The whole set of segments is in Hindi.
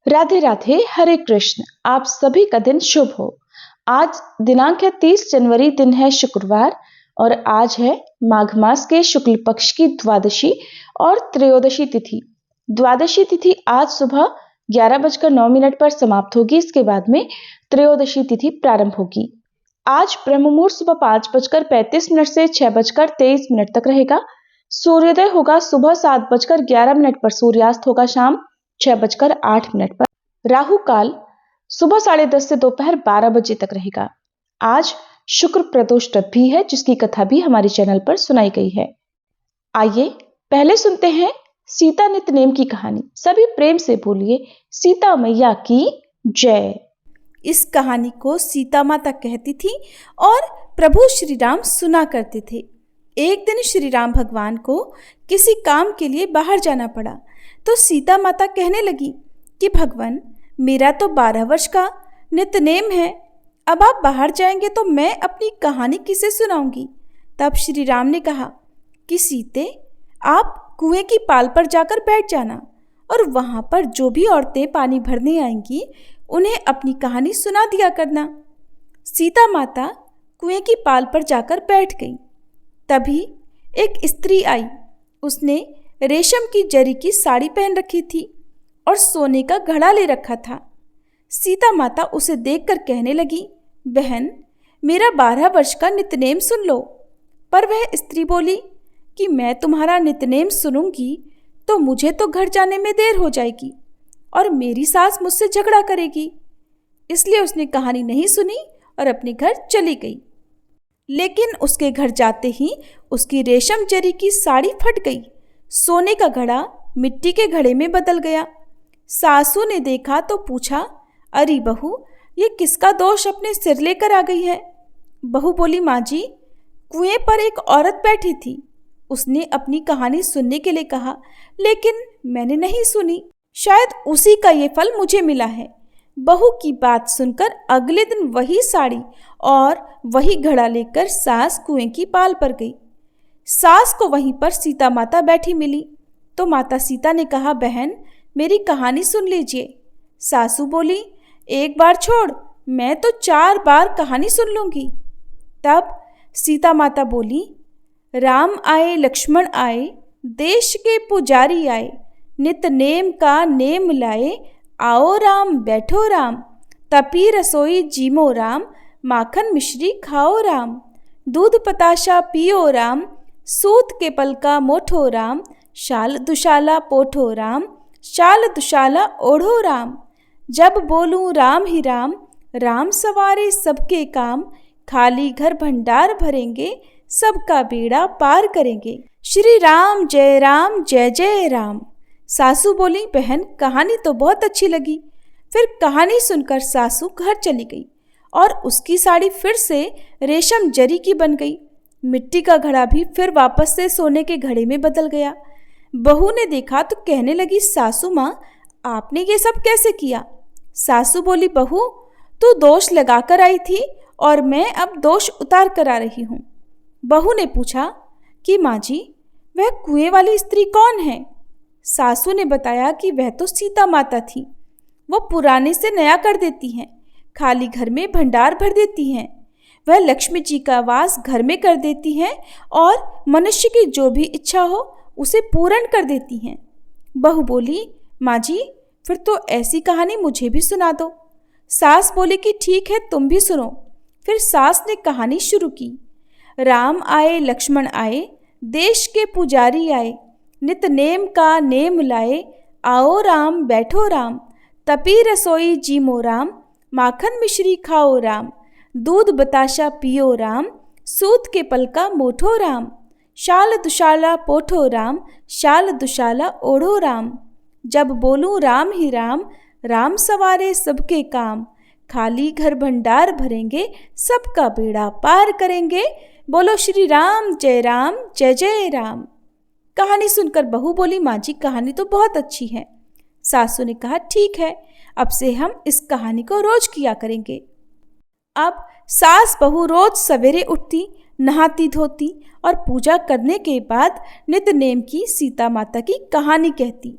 राधे राधे, हरे कृष्ण। आप सभी का दिन शुभ हो। आज दिनांक है 30 जनवरी, दिन है शुक्रवार और आज है माघ मास के शुक्ल पक्ष की द्वादशी और त्रयोदशी तिथि। द्वादशी तिथि आज सुबह 11:09 पर समाप्त होगी। इसके बाद में त्रयोदशी तिथि प्रारंभ होगी। आज ब्रह्म मुहूर्त सुबह 5:35 से 6:23 तक रहेगा। सूर्योदय होगा सुबह 7:11 पर, सूर्यास्त होगा शाम 6:08 पर। राहु काल सुबह 10:30 से दोपहर 12 बजे तक रहेगा। आज शुक्र प्रदोष व्रत भी है, जिसकी कथा भी हमारे चैनल पर सुनाई गई है। आइए पहले सुनते हैं सीता नितनेम की कहानी। सभी प्रेम से बोलिए सीता मैया की जय। इस कहानी को सीता माता कहती थी और प्रभु श्री राम सुना करते थे। एक दिन श्री राम भगवान को किसी काम के लिए बाहर जाना पड़ा, तो सीता माता कहने लगी कि भगवान, मेरा तो 12 वर्ष का नितनेम है, अब आप बाहर जाएंगे तो मैं अपनी कहानी किसे सुनाऊंगी। तब श्री राम ने कहा कि सीते, आप कुएं की पाल पर जाकर बैठ जाना और वहां पर जो भी औरतें पानी भरने आएंगी उन्हें अपनी कहानी सुना दिया करना। सीता माता कुएं की पाल पर जाकर बैठ गई। तभी एक स्त्री आई। उसने रेशम की जरी की साड़ी पहन रखी थी और सोने का घड़ा ले रखा था। सीता माता उसे देखकर कहने लगी, बहन, मेरा 12 वर्ष का नितनेम सुन लो। पर वह स्त्री बोली कि मैं तुम्हारा नितनेम सुनूंगी तो मुझे तो घर जाने में देर हो जाएगी और मेरी सास मुझसे झगड़ा करेगी। इसलिए उसने कहानी नहीं सुनी और अपने घर चली गई। लेकिन उसके घर जाते ही उसकी रेशम जरी की साड़ी फट गई। सोने का घड़ा मिट्टी के घड़े में बदल गया। सासू ने देखा तो पूछा, अरे बहू, ये किसका दोष अपने सिर लेकर आ गई है। बहू बोली, माँ जी, कुएं पर एक औरत बैठी थी। उसने अपनी कहानी सुनने के लिए कहा, लेकिन मैंने नहीं सुनी। शायद उसी का ये फल मुझे मिला है। बहू की बात सुनकर अगले दिन वही साड़ी और वही घड़ा लेकर सास कुएं की पाल पर गई। सास को वहीं पर सीता माता बैठी मिली तो माता सीता ने कहा, बहन, मेरी कहानी सुन लीजिए। सासू बोली, एक बार छोड़, मैं तो 4 बार कहानी सुन लूंगी। तब सीता माता बोली, राम आए लक्ष्मण आए, देश के पुजारी आए, नित नेम का नेम लाए, आओ राम बैठो राम, तपी रसोई जीमो राम, माखन मिश्री खाओ राम, दूध पताशा पियो राम, सूत के पल का मोठो राम, शाल दुशाला पोठो राम, शाल दुशाला ओढ़ो राम, जब बोलूं राम ही राम, राम सवारे सबके काम, खाली घर भंडार भरेंगे, सबका बेड़ा पार करेंगे। श्री राम जय जय राम। सासू बोली, बहन, कहानी तो बहुत अच्छी लगी। फिर कहानी सुनकर सासू घर चली गई और उसकी साड़ी फिर से रेशम जरी की बन गई। मिट्टी का घड़ा भी फिर वापस से सोने के घड़े में बदल गया। बहू ने देखा तो कहने लगी, सासू माँ, आपने ये सब कैसे किया। सासू बोली, बहू, तू दोष लगाकर आई थी और मैं अब दोष उतार कर आ रही हूँ। बहू ने पूछा कि माँ जी, वह कुएं वाली स्त्री कौन है। सासू ने बताया कि वह तो सीता माता थी। वो पुराने से नया कर देती हैं, खाली घर में भंडार भर देती हैं। वह लक्ष्मी जी का वास घर में कर देती हैं और मनुष्य की जो भी इच्छा हो उसे पूर्ण कर देती हैं। बहू बोली, माँ जी, फिर तो ऐसी कहानी मुझे भी सुना दो। सास बोली कि ठीक है, तुम भी सुनो। फिर सास ने कहानी शुरू की। राम आए लक्ष्मण आए, देश के पुजारी आए, नित नेम का नेम लाए, आओ राम बैठो राम, तपी रसोई जीमो राम, माखन मिश्री खाओ राम, दूध बताशा पियो राम, सूत के पल का मोठो राम, शाल दुशाला पोठो राम, शाल दुशाला ओढ़ो राम, जब बोलूं राम ही राम, राम सवारे सबके काम, खाली घर भंडार भरेंगे, सबका बेड़ा पार करेंगे, बोलो श्री राम जय जय राम। कहानी सुनकर बहू बोली, माँ जी, कहानी तो बहुत अच्छी है। सासू ने कहा, ठीक है, अब से हम इस कहानी को रोज किया करेंगे। अब सास बहू रोज सवेरे उठती, नहाती धोती और पूजा करने के बाद नित नेम की सीता माता की कहानी कहती।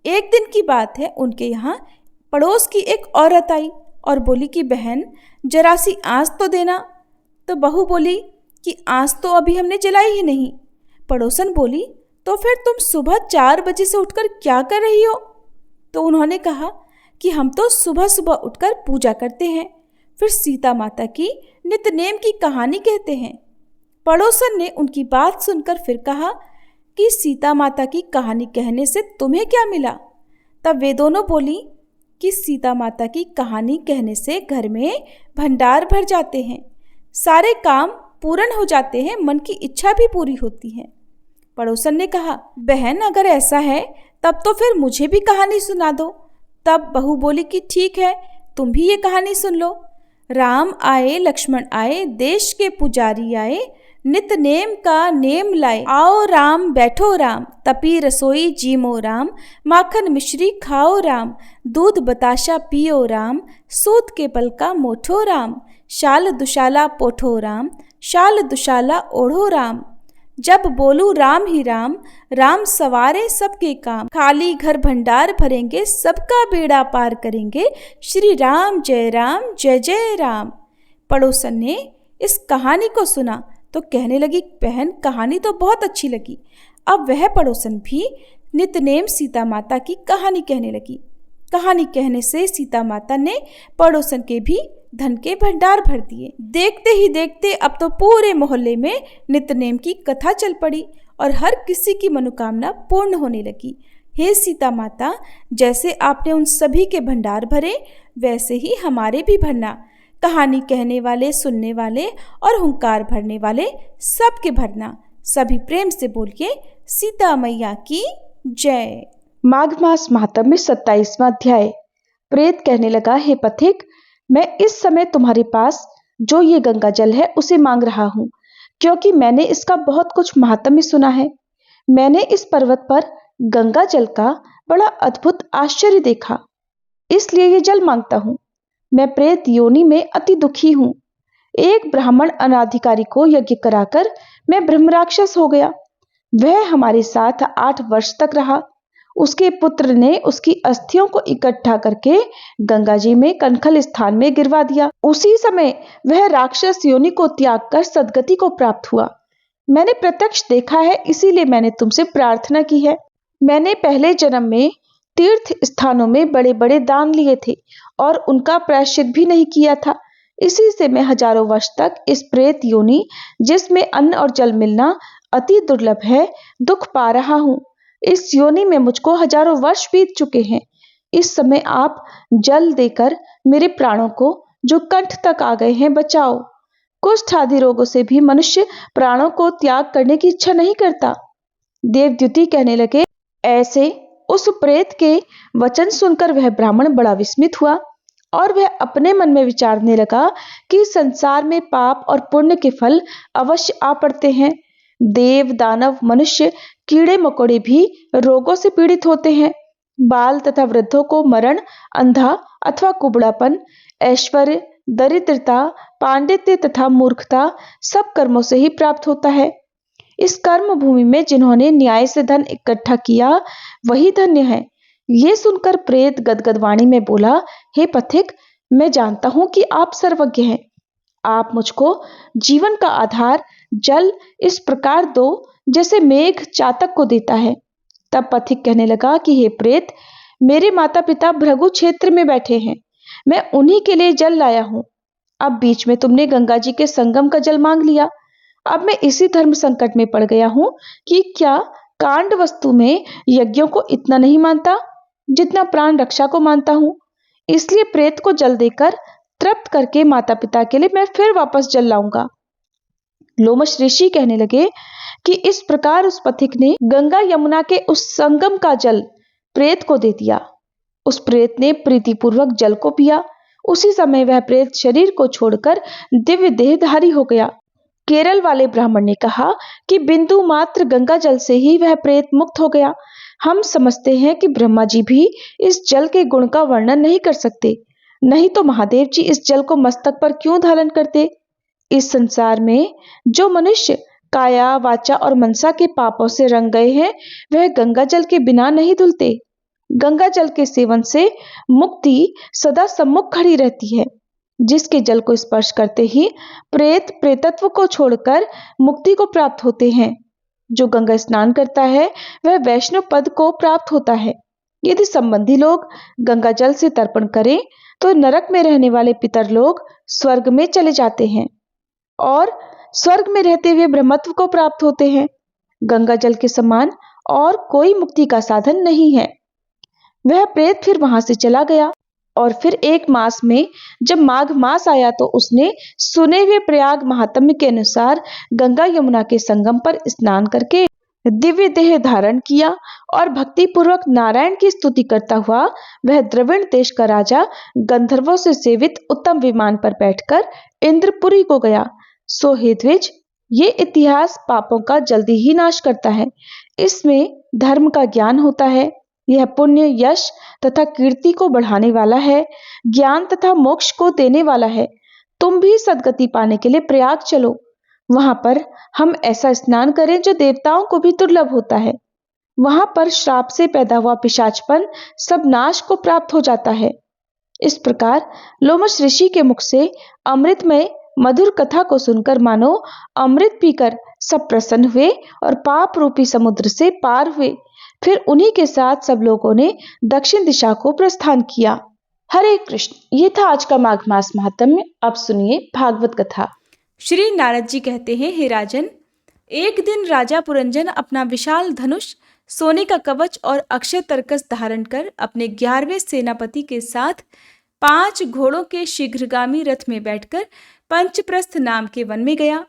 एक दिन की बात है, उनके यहाँ पड़ोस की एक औरत आई और बोली कि बहन जरा सी आँच तो देना। तो बहू बोली कि आँच तो अभी हमने जलाई ही नहीं। पड़ोसन बोली तो फिर तुम सुबह 4 बजे से उठकर क्या कर रही हो? तो उन्होंने कहा कि हम तो सुबह सुबह उठकर पूजा करते हैं, फिर सीता माता की नित्यनेम की कहानी कहते हैं। पड़ोसन ने उनकी बात सुनकर फिर कहा कि सीता माता की कहानी कहने से तुम्हें क्या मिला? तब वे दोनों बोली कि सीता माता की कहानी कहने से घर में भंडार भर जाते हैं, सारे काम पूर्ण हो जाते हैं, मन की इच्छा भी पूरी होती है। पड़ोसन ने कहा बहन अगर ऐसा है तब तो फिर मुझे भी कहानी सुना दो। तब बहू बोली कि ठीक है, तुम भी ये कहानी सुन लो। राम आए लक्ष्मण आए, देश के पुजारी आए, नित नेम का नेम लाए। आओ राम बैठो राम, तपी रसोई जीमो राम, माखन मिश्री खाओ राम, दूध बताशा पियो राम, सूत के पल का मोठो राम, शाल दुशाला पोठो राम, शाल दुशाला ओढ़ो राम। जब बोलू राम ही राम, राम सवारे सबके काम, खाली घर भंडार भरेंगे, सबका बेड़ा पार करेंगे, श्री राम जय जय राम। पड़ोसन ने इस कहानी को सुना तो कहने लगी बहन कहानी तो बहुत अच्छी लगी। अब वह पड़ोसन भी नित्यनेम सीता माता की कहानी कहने लगी। कहानी कहने से सीता माता ने पड़ोसन के भी धन के भंडार भर दिए। देखते ही देखते अब तो पूरे मोहल्ले में नित्यनेम की कथा चल पड़ी और हर किसी की मनोकामना पूर्ण होने लगी। हे सीता माता, जैसे आपने उन सभी के भंडार भरे वैसे ही हमारे भी भरना। कहानी कहने वाले, सुनने वाले और हुंकार भरने वाले सबके भरना। सभी प्रेम से बोलिए सीता मैया की जय। माघ मास महात्म्य 27वां अध्याय। प्रेत कहने लगा हे पथिक, मैं इस समय तुम्हारे पास जो ये गंगा जल है उसे मांग रहा हूँ, क्योंकि मैंने इसका बहुत कुछ महात्म्य सुना है। मैंने इस पर्वत पर गंगा जल का बड़ा अद्भुत आश्चर्य देखा, इसलिए ये जल मांगता हूँ। मैं प्रेत योनि में अति दुखी हूँ। एक ब्राह्मण अनाधिकारी को यज्ञ कराकर मैं ब्रह्म राक्षस हो गया। वह हमारे साथ 8 वर्ष तक रहा। उसके पुत्र ने उसकी अस्थियों को इकट्ठा करके गंगा जी में कनखल स्थान में गिरवा दिया। उसी समय वह राक्षस योनि को त्याग कर सदगति को प्राप्त हुआ। मैंने प्रत्यक्ष देखा है, इसीलिए मैंने तुमसे प्रार्थना की है। मैंने पहले जन्म में तीर्थ स्थानों में बड़े बड़े दान लिए थे और उनका प्रायश्चित भी नहीं किया था। इसी से मैं हजारों वर्ष तक इस प्रेत योनि, जिसमें अन्न और जल मिलना अति दुर्लभ है, दुख पा रहा हूँ। इस योनि में मुझको हजारों वर्ष बीत चुके हैं। इस समय आप जल देकर मेरे प्राणों को, जो कंठ तक आ गए हैं, बचाओ। कुष्ठ आदि रोगों से भी मनुष्य प्राणों को त्याग करने की इच्छा नहीं करता। देवद्युति कहने लगे ऐसे उस प्रेत के वचन सुनकर वह ब्राह्मण बड़ा विस्मित हुआ और वह अपने मन में विचारने लगा कि संसार में पाप और पुण्य के फल अवश्य आ पड़ते हैं। देव, दानव, मनुष्य, कीड़े मकोड़े भी रोगों से पीड़ित होते हैं। बाल तथा वृद्धों को मरण, अंधा अथवा कुबड़ापन, ऐश्वर्य, दरिद्रता, पांडित्य तथा मूर्खता सब कर्मों से ही प्राप्त होता है। इस कर्म भूमि में जिन्होंने न्याय से धन इकट्ठा किया वही धन्य है। ये सुनकर प्रेत गदगद वाणी में बोला, हे पथिक, मैं जानता हूं कि आप सर्वज्ञ हैं। आप मुझको जीवन का आधार जल इस प्रकार दो जैसे मेघ चातक को देता है। तब पथिक कहने लगा कि हे प्रेत, मेरे माता पिता भृगु क्षेत्र में बैठे हैं, मैं उन्हीं के लिए जल लाया हूं। अब बीच में तुमने गंगा जी के संगम का जल मांग लिया। अब मैं इसी धर्म संकट में पड़ गया हूं कि क्या कांड वस्तु में यज्ञों को इतना नहीं मानता जितना प्राण रक्षा को मानता हूं। इसलिए प्रेत को जल देकर तृप्त करके माता पिता के लिए मैं फिर वापस जल लाऊंगा। लोमश ऋषि कहने लगे कि इस प्रकार उस पथिक ने गंगा यमुना के उस संगम का जल प्रेत को दे दिया। उस प्रेत ने प्रीतिपूर्वक जल को पिया। उसी समय वह प्रेत शरीर को छोड़कर दिव्य देहधारी हो गया। केरल वाले ब्राह्मण ने कहा कि बिंदु मात्र गंगा जल से ही वह प्रेत मुक्त हो गया। हम समझते हैं कि ब्रह्मा जी भी इस जल के गुण का वर्णन नहीं कर सकते, नहीं तो महादेव जी इस जल को मस्तक पर क्यों धारण करते। इस संसार में जो मनुष्य काया, वाचा और मनसा के पापों से रंग गए हैं, वह गंगा जल के बिना नहीं धुलते। गंगा जल के सेवन से मुक्ति सदा सम्मुख खड़ी रहती है। जिसके जल को स्पर्श करते ही प्रेत प्रेतत्व को छोड़कर मुक्ति को प्राप्त होते हैं। जो गंगा स्नान करता है वह वैष्णव पद को प्राप्त होता है। यदि संबंधी लोग गंगा जल से तर्पण करें तो नरक में रहने वाले पितर लोग स्वर्ग में चले जाते हैं और स्वर्ग में रहते हुए ब्रह्मत्व को प्राप्त होते हैं। गंगा जल के समान और कोई मुक्ति का साधन नहीं है। वह प्रेत फिर वहां से चला गया और फिर एक मास में जब माघ मास आया तो उसने सुने हुए प्रयाग महात्म्य के अनुसार गंगा यमुना के संगम पर स्नान करके दिव्य देह धारण किया और भक्ति पूर्वक नारायण की स्तुति करता हुआ वह द्रविड़ देश का राजा गंधर्वों से सेवित उत्तम विमान पर बैठकर इंद्रपुरी को गया। सो हे द्विज, ये इतिहास पापों का जल्दी ही नाश करता है। इसमें धर्म का ज्ञान होता है। यह पुण्य, यश तथा कीर्ति को बढ़ाने वाला है, ज्ञान तथा मोक्ष को देने वाला है। तुम भी सदगति पाने के लिए प्रयाग चलो। वहां पर हम ऐसा स्नान करें जो देवताओं को भी दुर्लभ होता है। वहां पर श्राप से पैदा हुआ पिशाचपन सब नाश को प्राप्त हो जाता है। इस प्रकार लोमश ऋषि के मुख से अमृतमय मधुर कथा को सुनकर मानो अमृत पीकर सब प्रसन्न हुए और पाप रूपी समुद्र से पार हुए। फिर उन्हीं के साथ सब लोगों ने दक्षिण दिशा को प्रस्थान किया। हरे कृष्ण। ये था आज का माघ मास महात्म्य। अब सुनिए भागवत कथा। श्री नारद जी कहते हैं, हे राजन, एक दिन राजा पुरंजन अपना विशाल धनुष, सोने का कवच और अक्षय तरकस धारण कर अपने 11वें सेनापति के साथ 5 घोड़ों के शीघ्रगामी रथ में बैठकर पंचप्रस्थ नाम के वन में गया।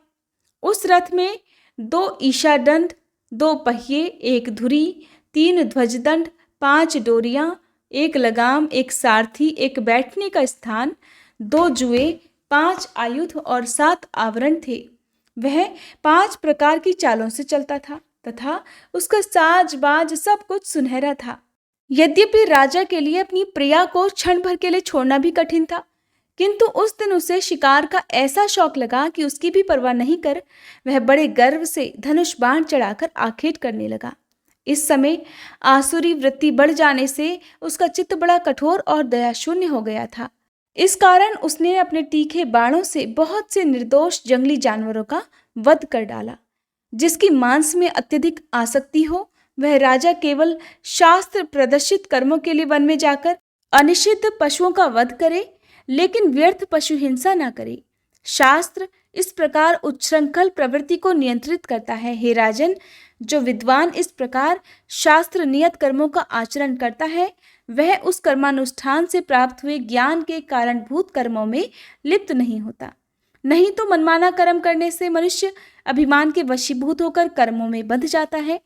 उस रथ में 2 ईशादंड, 2 पहिए, 1 धुरी, 3 ध्वजदंड, 5 डोरियां, 1 लगाम, 1 सारथी, 1 बैठने का स्थान, 2 जुए, 5 आयुध और 7 आवरण थे। वह 5 प्रकार की चालों से चलता था तथा उसका साज बाज सब कुछ सुनहरा था। यद्यपि राजा के लिए अपनी प्रिया को क्षण भर के लिए छोड़ना भी कठिन था, किंतु उस दिन उसे शिकार का ऐसा शौक लगा कि उसकी भी परवाह नहीं कर वह बड़े गर्व से धनुष बाण चढ़ाकर आखेट करने लगा। इस समय आसुरी वृत्ति बढ़ जाने से उसका चित्त बड़ा कठोर और दयाशून्य हो गया था। इस कारण उसने अपने तीखे बाणों से बहुत से निर्दोष जंगली जानवरों का वध कर डाला। जिसकी मांस में अत्यधिक आसक्ति हो वह राजा केवल शास्त्र प्रदर्शित कर्मों के लिए वन में जाकर अनिषिद्ध पशुओं का वध करे, लेकिन व्यर्थ पशु हिंसा न करे। शास्त्र इस प्रकार उच्छृंखल प्रवृत्ति को नियंत्रित करता है। हे राजन, जो विद्वान इस प्रकार शास्त्र नियत कर्मों का आचरण करता है वह उस कर्मानुष्ठान से प्राप्त हुए ज्ञान के कारणभूत कर्मों में लिप्त नहीं होता। नहीं तो मनमाना कर्म करने से मनुष्य अभिमान के वशीभूत होकर कर्मों में बंध जाता है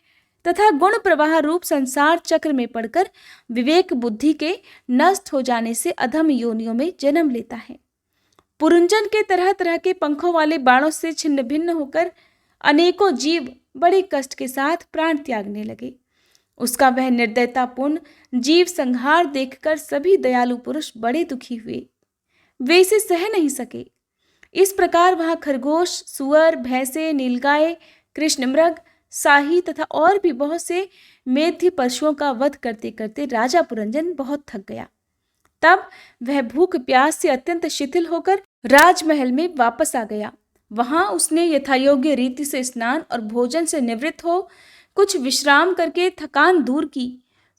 तथा गुण प्रवाह रूप संसार चक्र में पड़कर विवेक बुद्धि के नष्ट हो जाने से अधम योनियों में जन्म लेता है। पुरुंजन के तरह तरह के पंखों वाले बाणों से छिन्न भिन्न होकर अनेकों जीव बड़े कष्ट के साथ प्राण त्यागने लगे। उसका वह निर्दयतापूर्ण जीव संहार देखकर सभी दयालु पुरुष बड़े दुखी हुए। वे इसे सह नहीं सके। इस प्रकार वहां खरगोश, सुअर, भैंसे, नीलगाय, कृष्ण मृग, शाही तथा और भी बहुत से मेध्य पशुओं का वध करते करते राजा पुरंजन बहुत थक गया। तब वह भूख प्यास से अत्यंत शिथिल होकर राजमहल में वापस आ गया। वहां उसने यथायोग्य रीति से स्नान और भोजन से निवृत्त हो कुछ विश्राम करके थकान दूर की।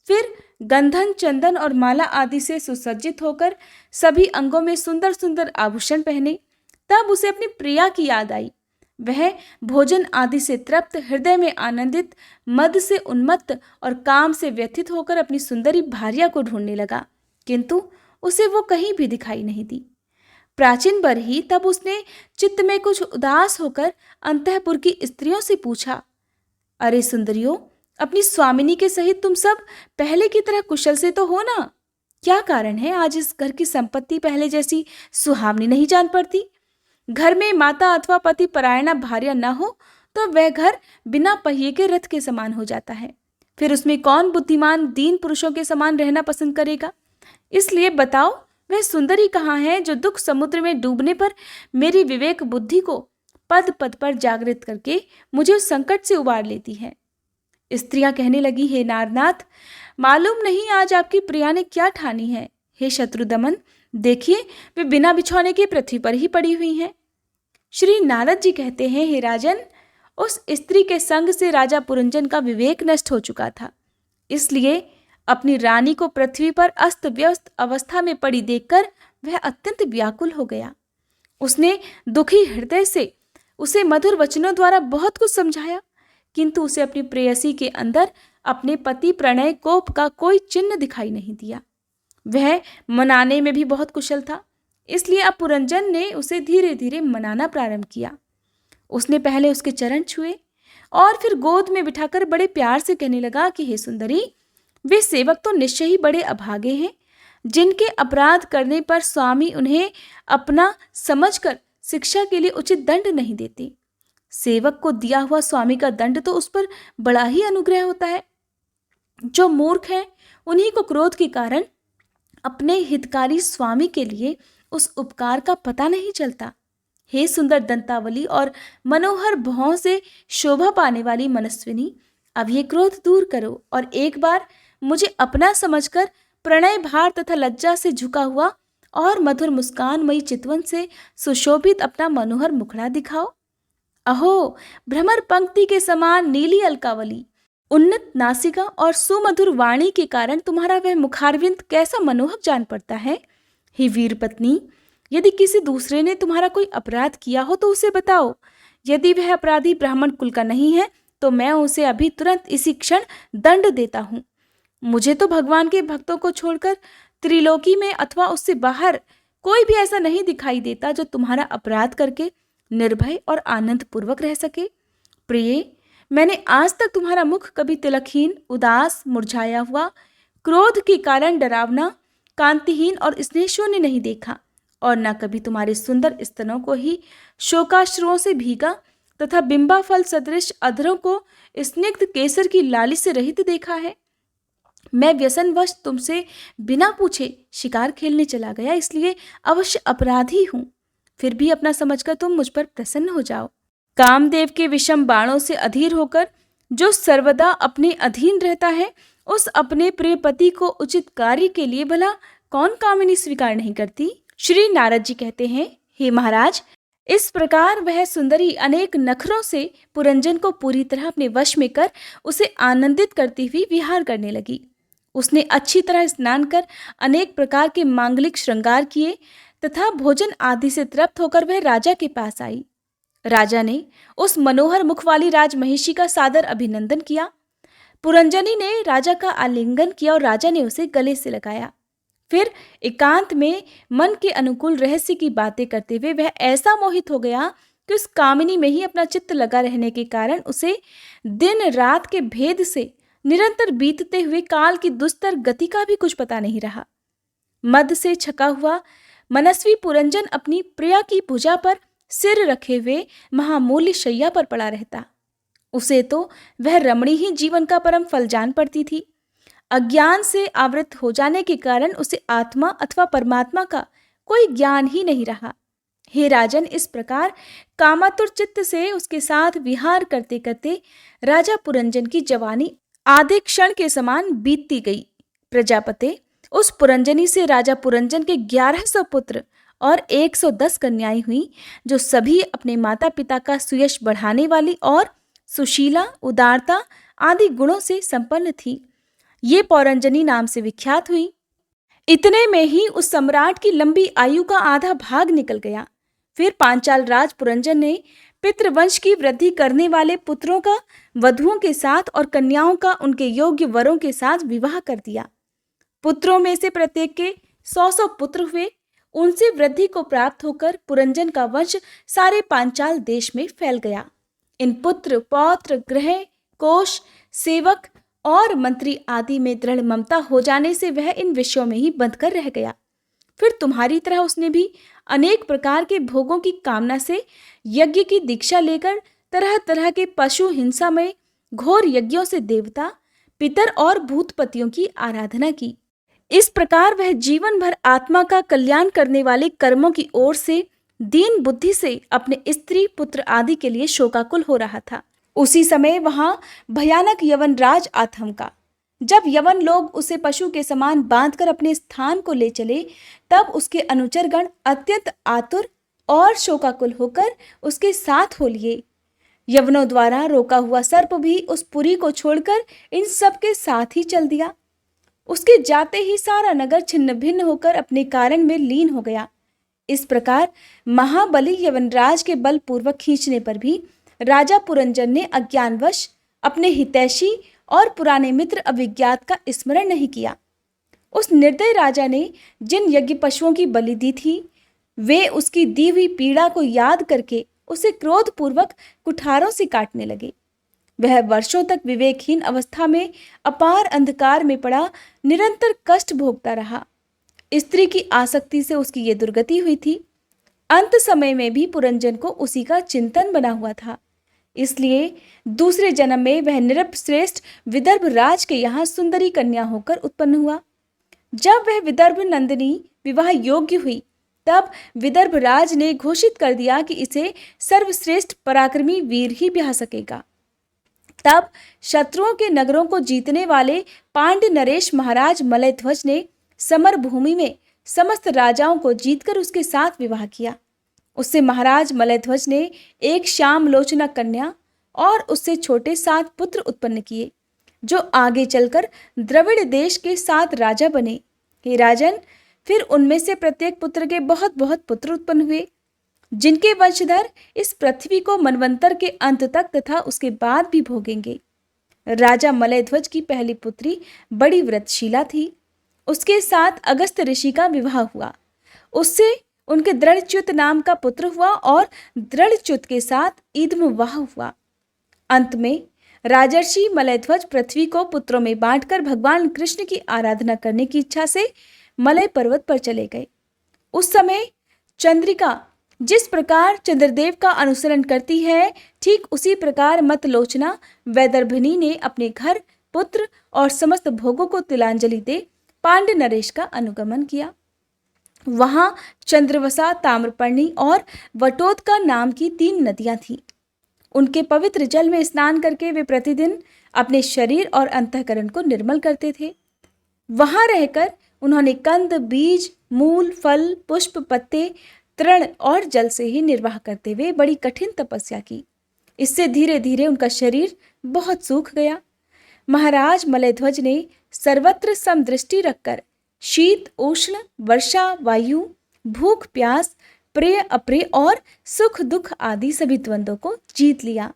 फिर गंधन, चंदन और माला आदि से सुसज्जित होकर सभी अंगों में सुंदर सुंदर आभूषण पहने। तब उसे अपनी प्रिया की याद आई। वह भोजन आदि से तृप्त, हृदय में आनंदित, मद से उन्मत्त और काम से व्यथित होकर अपनी सुंदरी भार्या को ढूंढने लगा, किंतु उसे वो कहीं भी दिखाई नहीं दी। प्राचीन बर ही तब उसने चित्त में कुछ उदास होकर अंतःपुर की स्त्रियों से पूछा, अरे सुंदरियों, अपनी स्वामिनी के सहित तुम सब पहले की तरह कुशल से तो हो ना? क्या कारण है आज इस घर की संपत्ति पहले जैसी सुहावनी नहीं जान पड़ती? घर में माता अथवा पति परायणा भार्या न हो तो वह घर बिना पहिए के रथ के समान हो जाता है। फिर उसमें कौन बुद्धिमान दीन पुरुषों के समान रहना पसंद करेगा? इसलिए बताओ, वह सुंदरी कहाँ है जो दुख समुद्र में डूबने पर मेरी विवेक बुद्धि को पद पद पर जागृत करके मुझे उस संकट से उबार लेती है? स्त्रियां कहने लगी, हे नारनाथ, मालूम नहीं आज आपकी प्रिया ने क्या ठानी है। हे शत्रुदमन, देखिए वे बिना बिछौने के पृथ्वी पर ही पड़ी हुई हैं। श्री नारद जी कहते हैं, हे राजन, उस स्त्री के संग से राजा पुरंजन का विवेक नष्ट हो चुका था, इसलिए अपनी रानी को पृथ्वी पर अस्त व्यस्त अवस्था में पड़ी देखकर वह अत्यंत व्याकुल हो गया। उसने दुखी हृदय से उसे मधुर वचनों द्वारा बहुत कुछ समझाया, किंतु उसे अपनी प्रेयसी के अंदर अपने पति प्रणय कोप का कोई चिन्ह दिखाई नहीं दिया। वह मनाने में भी बहुत कुशल था, इसलिए अब पुरंजन ने उसे धीरे धीरे मनाना प्रारंभ किया। उसने पहले उसके चरण छुए और फिर गोद में बिठाकर बड़े प्यार से कहने लगा कि हे सुंदरी, वे सेवक तो निश्चय ही बड़े अभागे हैं, जिनके अपराध करने पर स्वामी उन्हें अपना समझकर शिक्षा के लिए उचित दंड नहीं देते। सेवक को दिया हुआ स्वामी का दंड तो उस पर बड़ा ही अनुग्रह होता है। जो मूर्ख हैं, उन्हीं को क्रोध के कारण अपने हितकारी स्वामी के लिए उस उपकार का पता नहीं चलता। हे सुंदर दंतावली और मनोहर भौं से शोभा पाने वाली मनस्विनी, अब ये क्रोध दूर करो और एक बार मुझे अपना समझकर प्रणय भार तथा लज्जा से झुका हुआ और मधुर मुस्कानमयी चितवन से सुशोभित अपना मनोहर मुखड़ा दिखाओ। अहो, भ्रमर पंक्ति के समान नीली अलकावली, उन्नत नासिका और सुमधुर वाणी के कारण तुम्हारा वह मुखारविंद कैसा मनोहक जान पड़ता है। हे वीर पत्नी, यदि किसी दूसरे ने तुम्हारा कोई अपराध किया हो तो उसे बताओ। यदि वह अपराधी ब्राह्मण कुल का नहीं है तो मैं उसे अभी तुरंत इसी क्षण दंड देता हूँ। मुझे तो भगवान के भक्तों को छोड़कर त्रिलोकी में अथवा उससे बाहर कोई भी ऐसा नहीं दिखाई देता जो तुम्हारा अपराध करके निर्भय और आनंद पूर्वक रह सके। प्रिय, मैंने आज तक तुम्हारा मुख कभी तिलकहीन, उदास, मुरझाया हुआ, क्रोध के कारण डरावना, कांतिहीन और स्नेहशून्य नहीं देखा, और न कभी तुम्हारे सुंदर स्तनों को ही शोकाश्रुओं से भीगा तथा बिंबा फल सदृश अधरों को स्निग्ध केसर की लाली से रहित देखा है। मैं व्यसनवश तुमसे बिना पूछे शिकार खेलने चला गया, इसलिए अवश्य अपराधी हूँ। फिर भी अपना समझकर तुम मुझ पर प्रसन्न हो जाओ। कामदेव के विषम बाणों से अधीर होकर जो सर्वदा अपने अधीन रहता है, उस अपने प्रिय पति को उचित कार्य के लिए भला कौन कामिनी स्वीकार नहीं करती। श्री नारद जी कहते हैं, हे महाराज, इस प्रकार वह सुंदरी अनेक नखरों से पुरंजन को पूरी तरह अपने वश में कर उसे आनंदित करती हुई विहार करने लगी। उसने अच्छी तरह स्नान कर अनेक प्रकार के मांगलिक श्रृंगार किए तथा भोजन आदि से तृप्त होकर वह राजा के पास आई। राजा ने उस मनोहर मुख वाली राजमहिषी का सादर अभिनंदन किया। पुरंजनी ने राजा का आलिंगन किया और राजा ने उसे गले से लगाया। फिर एकांत में मन के अनुकूल रहस्य की बातें करते हुए वह ऐसा मोहित हो गया कि उस कामिनी में ही अपना चित्त लगा रहने के कारण उसे दिन रात के भेद से निरंतर बीतते हुए काल की दुस्तर गति का भी कुछ पता नहीं रहा। मद से छका हुआ मनस्वी पुरंजन अपनी प्रिया की भुजा पर सिर रखे हुए महामूल्य शैया पर पड़ा रहता। उसे तो वह रमणी ही जीवन का परम फल जान पड़ती थी। अज्ञान से आवृत हो जाने के कारण उसे आत्मा अथवा परमात्मा का कोई ज्ञान ही नहीं रहा। हे राजन, इस प्रकार कामातुर चित्त से उसके साथ विहार करते करते राजा पुरंजन की जवानी आधे क्षण के समान बीतती गई। प्रजापते, उस पुरंजनी से राजा पुरंजन के 1100 पुत्र और 110 कन्याएं हुई, जो सभी अपने माता पिता का सुयश बढ़ाने वाली और सुशीला, उदारता आदि गुणों से संपन्न थी। ये पौरंजनी नाम से विख्यात हुई। इतने में ही उस सम्राट की लंबी आयु का आधा भाग निकल गया। फिर पांचाल राज पुरंजन ने पितृवंश की वृद्धि करने वाले पुत्रों का वधुओं के साथ और कन्याओं का उनके योग्य वरों के साथ विवाह कर दिया। पुत्रों में से प्रत्येक के 100 पुत्र हुए। उनसे वृद्धि को प्राप्त होकर पुरंजन का वंश सारे पांचाल देश में फैल गया। इन पुत्र, पौत्र, गृह, कोश, सेवक और मंत्री आदि में दृढ़ ममता हो जाने से वह इन विषयों में ही बंध कर रह गया। फिर तुम्हारी तरह उसने भी अनेक प्रकार के भोगों की कामना से यज्ञ की दीक्षा लेकर तरह तरह के पशु हिंसा में घोर यज्ञों से देवता, पितर और भूतपतियों की आराधना की। इस प्रकार वह जीवन भर आत्मा का कल्याण करने वाले कर्मों की ओर से दीन बुद्धि से अपने स्त्री, पुत्र आदि के लिए शोकाकुल हो रहा था। उसी समय वहां भयानक यवनराज आथमका, जब यवन लोग उसे पशु के समान बांधकर अपने स्थान को ले चले, तब उसके अनुचरगण अत्यंत आतुर और शोकाकुल होकर उसके साथ हो लिए। यवनों द्वारा रोका हुआ सर्प भी उस पुरी को छोड़कर इन सब के साथ ही चल दिया। उसके जाते ही सारा नगर छिन्न भिन्न होकर अपने कारण में लीन हो गया। इस प्रकार महाबली यवनराज के बलपूर्वक खींचने पर भी राजा पुरंजन ने अज्ञानवश अपने हितैषी और पुराने मित्र अभिज्ञात का स्मरण नहीं किया। उस निर्दय राजा ने जिन यज्ञ पशुओं की बलि दी थी, वे उसकी दी हुई पीड़ा को याद करके उसे क्रोधपूर्वक कुठारों से काटने लगे। वह वर्षों तक विवेकहीन अवस्था में अपार अंधकार में पड़ा निरंतर कष्ट भोगता रहा। स्त्री की आसक्ति से उसकी ये दुर्गति हुई थी। अंत समय में भी पुरंजन को उसी का चिंतन बना हुआ था। इसलिए दूसरे जन्म में वह नृपश्रेष्ठ विदर्भ राज के यहाँ सुंदरी कन्या होकर उत्पन्न हुआ। जब वह विदर्भ नंदिनी विवाह योग्य हुई, तब विदर्भ राज ने घोषित कर दिया कि इसे सर्वश्रेष्ठ पराक्रमी वीर ही ब्याह सकेगा। तब शत्रुओं के नगरों को जीतने वाले पांड्य नरेश महाराज मलयध्वज ने समर भूमि में समस्त राजाओं को जीतकर उसके साथ विवाह किया। उससे महाराज मलयध्वज ने एक श्याम लोचना कन्या और उससे छोटे 7 पुत्र उत्पन्न किए, जो आगे चलकर द्रविड़ देश के 7 राजा बने। हे राजन, फिर उनमें से प्रत्येक पुत्र के बहुत बहुत पुत्र उत्पन्न हुए, जिनके वंशधर इस पृथ्वी को मनवंतर के अंत तक तथा उसके बाद भी भोगेंगे। राजा मलयध्वज की पहली पुत्री बड़ी व्रतशीला थी। उसके साथ अगस्त ऋषि का विवाह हुआ। उससे उनके दृढ़च्युत नाम का पुत्र हुआ और दृढ़च्युत के साथ ईदमवाह हुआ। अंत में राजर्षि मलयध्वज पृथ्वी को पुत्रों में बांटकर भगवान कृष्ण की आराधना करने की इच्छा से मलय पर्वत पर चले गए। उस समय चंद्रिका जिस प्रकार चंद्रदेव का अनुसरण करती है, ठीक उसी प्रकार मतलोचना वैदर्भिनी ने अपने घर, पुत्र और समस्त भोगों को तिलांजलि दे पांड्य नरेश का अनुगमन किया। वहां चंद्रवसा, ताम्रपर्णी और वटोदका नाम की 3 नदियां थीं। उनके पवित्र जल में स्नान करके वे प्रतिदिन अपने शरीर और अंतःकरण को निर्मल करते थे। वहां रहकर उन्होंने कंद, बीज, मूल, फल, पुष्प, पत्ते, तृण और जल से ही निर्वाह करते हुए बड़ी कठिन तपस्या की। इससे धीरे धीरे उनका शरीर बहुत सूख गया। महाराज मलयध्वज ने सर्वत्र समदृष्टि रखकर शीत, उष्ण, वर्षा, वायु, भूख, प्यास, प्रिय, अप्रिय और सुख दुख आदि सभी द्वंद्वों को जीत लिया।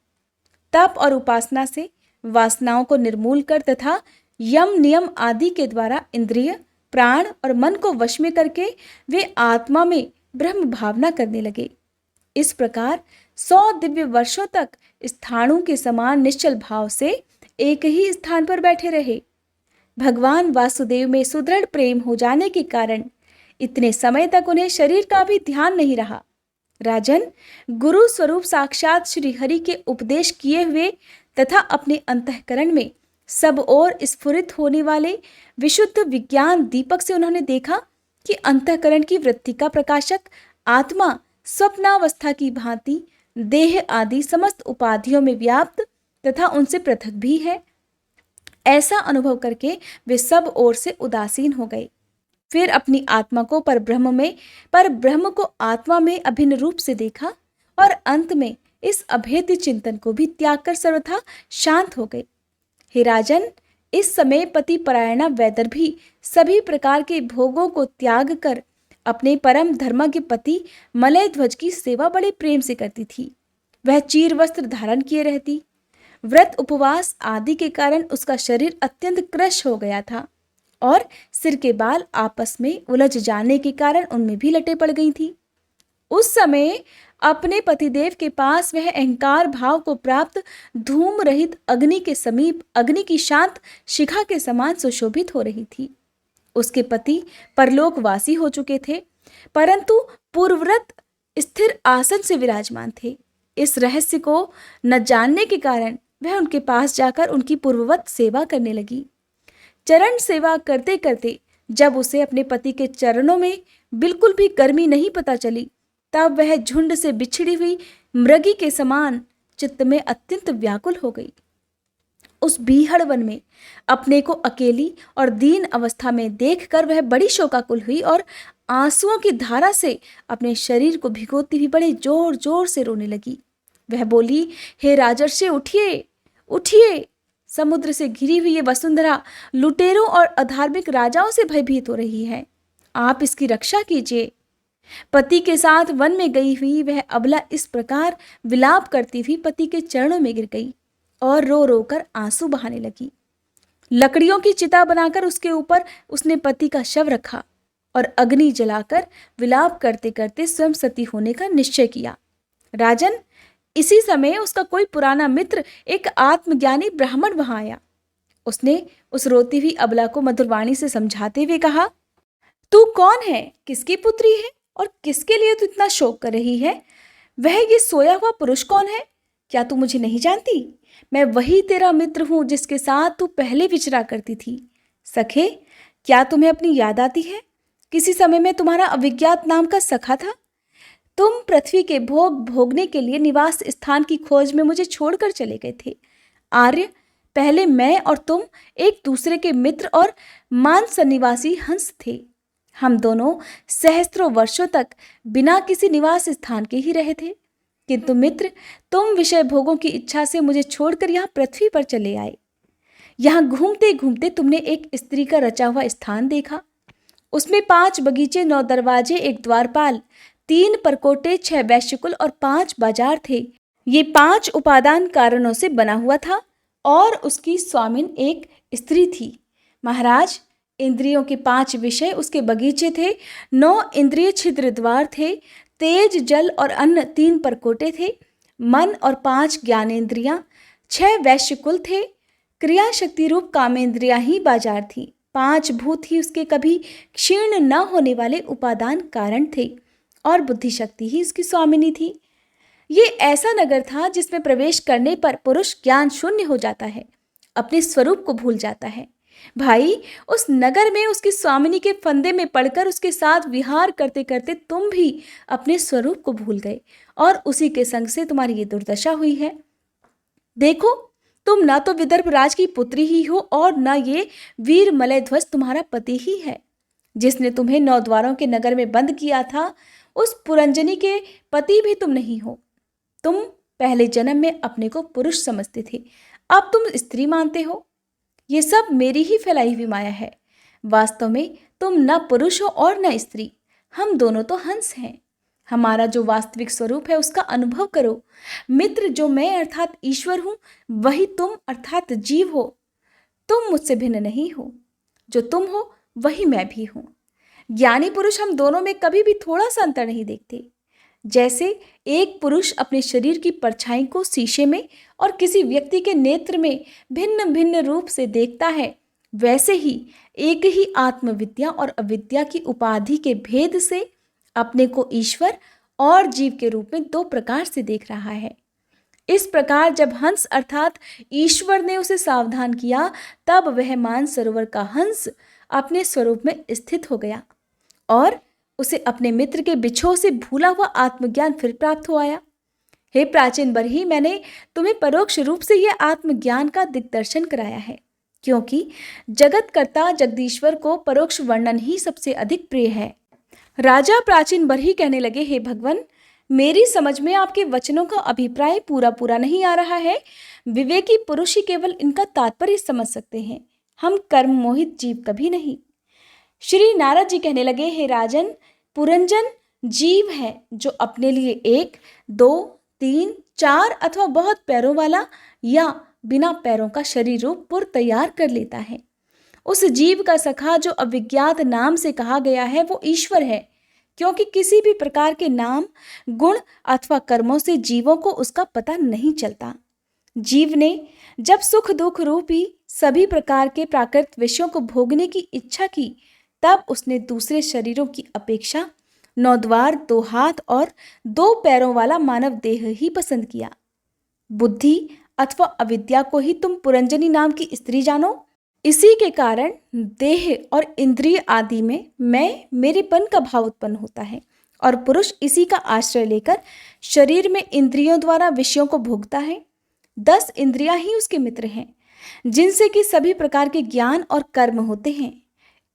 तप और उपासना से वासनाओं को निर्मूल कर तथा यम नियम आदि के द्वारा इंद्रिय, प्राण और मन को वश में करके वे आत्मा में ब्रह्म भावना करने लगे। इस प्रकार 100 दिव्य वर्षों तक स्थाणु के समान निश्चल भाव से एक ही स्थान पर बैठे रहे। भगवान वासुदेव में सुदृढ़ प्रेम हो जाने के कारण इतने समय तक उन्हें शरीर का भी ध्यान नहीं रहा। राजन, गुरु स्वरूप साक्षात श्री हरि के उपदेश किए हुए तथा अपने अंतःकरण में सब ओर स्फुरित होने वाले विशुद्ध विज्ञान दीपक से उन्होंने देखा कि अंतःकरण की वृत्ति का प्रकाशक आत्मा स्वप्नावस्था की भांति देह आदि समस्त उपाधियों में व्याप्त तथा उनसे पृथक भी है। ऐसा अनुभव करके वे सब ओर से उदासीन हो गए। फिर अपनी आत्मा को परब्रह्म में, परब्रह्म को आत्मा में अभिन्न रूप से देखा और अंत में इस अभेद्य चिंतन को भी त्याग कर सर्वथा शांत हो गए। हे राजन, इस समय पति परायणा वैदर्भी सभी प्रकार के भोगों को त्याग कर अपने परम धर्मज्ञ पति मलयध्वज की सेवा बड़े प्रेम से करती थी। वह चीर वस्त्र धारण किए रहती। व्रत, उपवास आदि के कारण उसका शरीर अत्यंत कृश हो गया था और सिर के बाल आपस में उलझ जाने के कारण उनमें भी लटे पड़ गई थी। उस समय अपने पतिदेव के पास वह अहंकार भाव को प्राप्त धूम रहित अग्नि के समीप अग्नि की शांत शिखा के समान सुशोभित हो रही थी। उसके पति परलोकवासी हो चुके थे, परंतु पूर्वव्रत स्थिर आसन से विराजमान थे। इस रहस्य को न जानने के कारण वह उनके पास जाकर उनकी पूर्ववत सेवा करने लगी। चरण सेवा करते करते जब उसे अपने पति के चरणों में बिल्कुल भी गर्मी नहीं पता चली, तब वह झुंड से बिछड़ी हुई मृगी के समान चित्त में अत्यंत व्याकुल हो गई। उस बीहड़ वन में अपने को अकेली और दीन अवस्था में देखकर वह बड़ी शोकाकुल हुई और आंसुओं की धारा से अपने शरीर को भिगोती हुई बड़े जोर जोर से रोने लगी। वह बोली, हे राजर्षि, उठिए उठिए। समुद्र से घिरी हुई ये वसुंधरा लुटेरों और अधार्मिक राजाओं से भयभीत हो रही है। आप इसकी रक्षा कीजिए। पति के साथ वन में गई हुई वह अबला इस प्रकार विलाप करती हुई पति के चरणों में गिर गई और रो रो कर आंसू बहाने लगी। लकड़ियों की चिता बनाकर उसके ऊपर उसने पति का शव रखा और अग्नि जलाकर विलाप करते करते स्वयं सती होने का निश्चय किया। राजन, इसी समय उसका कोई पुराना मित्र, एक आत्मज्ञानी ब्राह्मण वहां आया। उसने उस रोती हुई अबला को मधुरवाणी से समझाते हुए कहा, तू कौन है, किसकी पुत्री है और किसके लिए तू इतना शोक कर रही है? वह ये सोया हुआ पुरुष कौन है? क्या तू मुझे नहीं जानती? मैं वही तेरा मित्र हूं जिसके साथ तू पहले विचरा करती थी। सखे, क्या तुम्हें अपनी याद आती है? किसी समय में तुम्हारा अविज्ञात नाम का सखा था। तुम पृथ्वी के भोग भोगने के लिए निवास स्थान की खोज में मुझे छोड़कर चले गए थे। आर्य, पहले मैं और तुम एक दूसरे के मित्र और मानस निवासी हंस थे। हम दोनों सहस्त्रों वर्षों तक बिना किसी निवास स्थान के ही रहे थे, किंतु मित्र, तुम विषय भोगों की इच्छा से मुझे छोड़कर यहाँ पृथ्वी पर चले आए। यहाँ घूमते घूमते तुमने एक स्त्री का रचा हुआ स्थान देखा। उसमें 5 बगीचे, 9 दरवाजे, 1 द्वारपाल, 3 परकोटे, 6 वैश्यकुल और 5 बाजार थे। ये 5 उपादान कारणों से बना हुआ था और उसकी स्वामिन एक स्त्री थी। महाराज, इंद्रियों के 5 विषय उसके बगीचे थे, 9 इंद्रिय छिद्र द्वार थे, तेज, जल और अन्न 3 परकोटे थे, मन और 5 ज्ञानेंद्रियां, 6 वैश्यकुल थे, क्रिया शक्ति रूप कामेंद्रियां ही बाजार थी, 5 भूत ही उसके कभी क्षीण न होने वाले उपादान कारण थे और बुद्धि शक्ति ही उसकी स्वामिनी थी। ये ऐसा नगर था जिसमें प्रवेश करने पर पुरुष ज्ञान शून्य हो जाता है, अपने स्वरूप को भूल जाता है। भाई, उस नगर में उसकी स्वामिनी के फंदे में पड़कर उसके साथ विहार करते करते तुम भी अपने स्वरूप को भूल गए और उसी के संग से तुम्हारी ये दुर्दशा हुई है। देखो, तुम ना तो विदर्भ राज की पुत्री ही हो और ना ये वीर मलय ध्वज तुम्हारा पति ही है। जिसने तुम्हें 9 द्वारों के नगर में बंद किया था, उस पुरंजनी के पति भी तुम नहीं हो। तुम पहले जन्म में अपने को पुरुष समझते थे, अब तुम स्त्री मानते हो। ये सब मेरी ही फैलाई हुई माया है। वास्तव में तुम न पुरुष हो और न स्त्री, हम दोनों तो हंस हैं। हमारा जो वास्तविक स्वरूप है उसका अनुभव करो। मित्र, जो मैं अर्थात ईश्वर हूं, वही तुम अर्थात जीव हो। तुम मुझसे भिन्न नहीं हो। जो तुम हो वही मैं भी हूं। ज्ञानी पुरुष हम दोनों में कभी भी थोड़ा सा अंतर नहीं देखते। जैसे एक पुरुष अपने शरीर की परछाई को शीशे में और किसी व्यक्ति के नेत्र में भिन्न भिन्न रूप से देखता है, वैसे ही एक ही आत्मविद्या और अविद्या की उपाधि के भेद से अपने को ईश्वर और जीव के रूप में 2 प्रकार से देख रहा है। इस प्रकार जब हंस अर्थात ईश्वर ने उसे सावधान किया, तब वह मानसरोवर का हंस अपने स्वरूप में स्थित हो गया और उसे अपने मित्र के बिछोह से भूला हुआ आत्मज्ञान फिर प्राप्त हो आया। हे प्राचीन बरही, मैंने तुम्हें परोक्ष रूप से यह आत्मज्ञान का दिग्दर्शन कराया है, क्योंकि जगतकर्ता जगदीश्वर को परोक्ष वर्णन ही सबसे अधिक प्रिय है। राजा प्राचीन बरही कहने लगे, हे भगवान, मेरी समझ में आपके वचनों का अभिप्राय पूरा नहीं आ रहा है। विवेकी पुरुष ही केवल इनका तात्पर्य समझ सकते हैं, हम कर्म मोहित जीव कभी नहीं। श्री नारद जी कहने लगे, हे राजन, पुरंजन जीव है जो अपने लिए 1, 2, 3, 4 अथवा बहुत पैरों वाला या बिना पैरों का शरीर रूप पुर तैयार कर लेता है। उस जीव का सखा जो अविज्ञात नाम से कहा गया है वो ईश्वर है, क्योंकि किसी भी प्रकार के नाम, गुण अथवा कर्मों से जीवों को उसका पता नहीं चलता। जीव ने जब सुख दुख रूपी सभी प्रकार के प्राकृत विषयों को भोगने की इच्छा की, तब उसने दूसरे शरीरों की अपेक्षा 9 द्वार, 2 हाथ और 2 पैरों वाला मानव देह ही पसंद किया। बुद्धि अथवा अविद्या को ही तुम पुरंजनी नाम की स्त्री जानो। इसी के कारण देह और इंद्रिय आदि में मैं मेरेपन का भाव उत्पन्न होता है और पुरुष इसी का आश्रय लेकर शरीर में इंद्रियों द्वारा विषयों को भोगता है। 10 इंद्रियां ही उसके मित्र हैं। जिनसे कि सभी प्रकार के ज्ञान और कर्म होते हैं।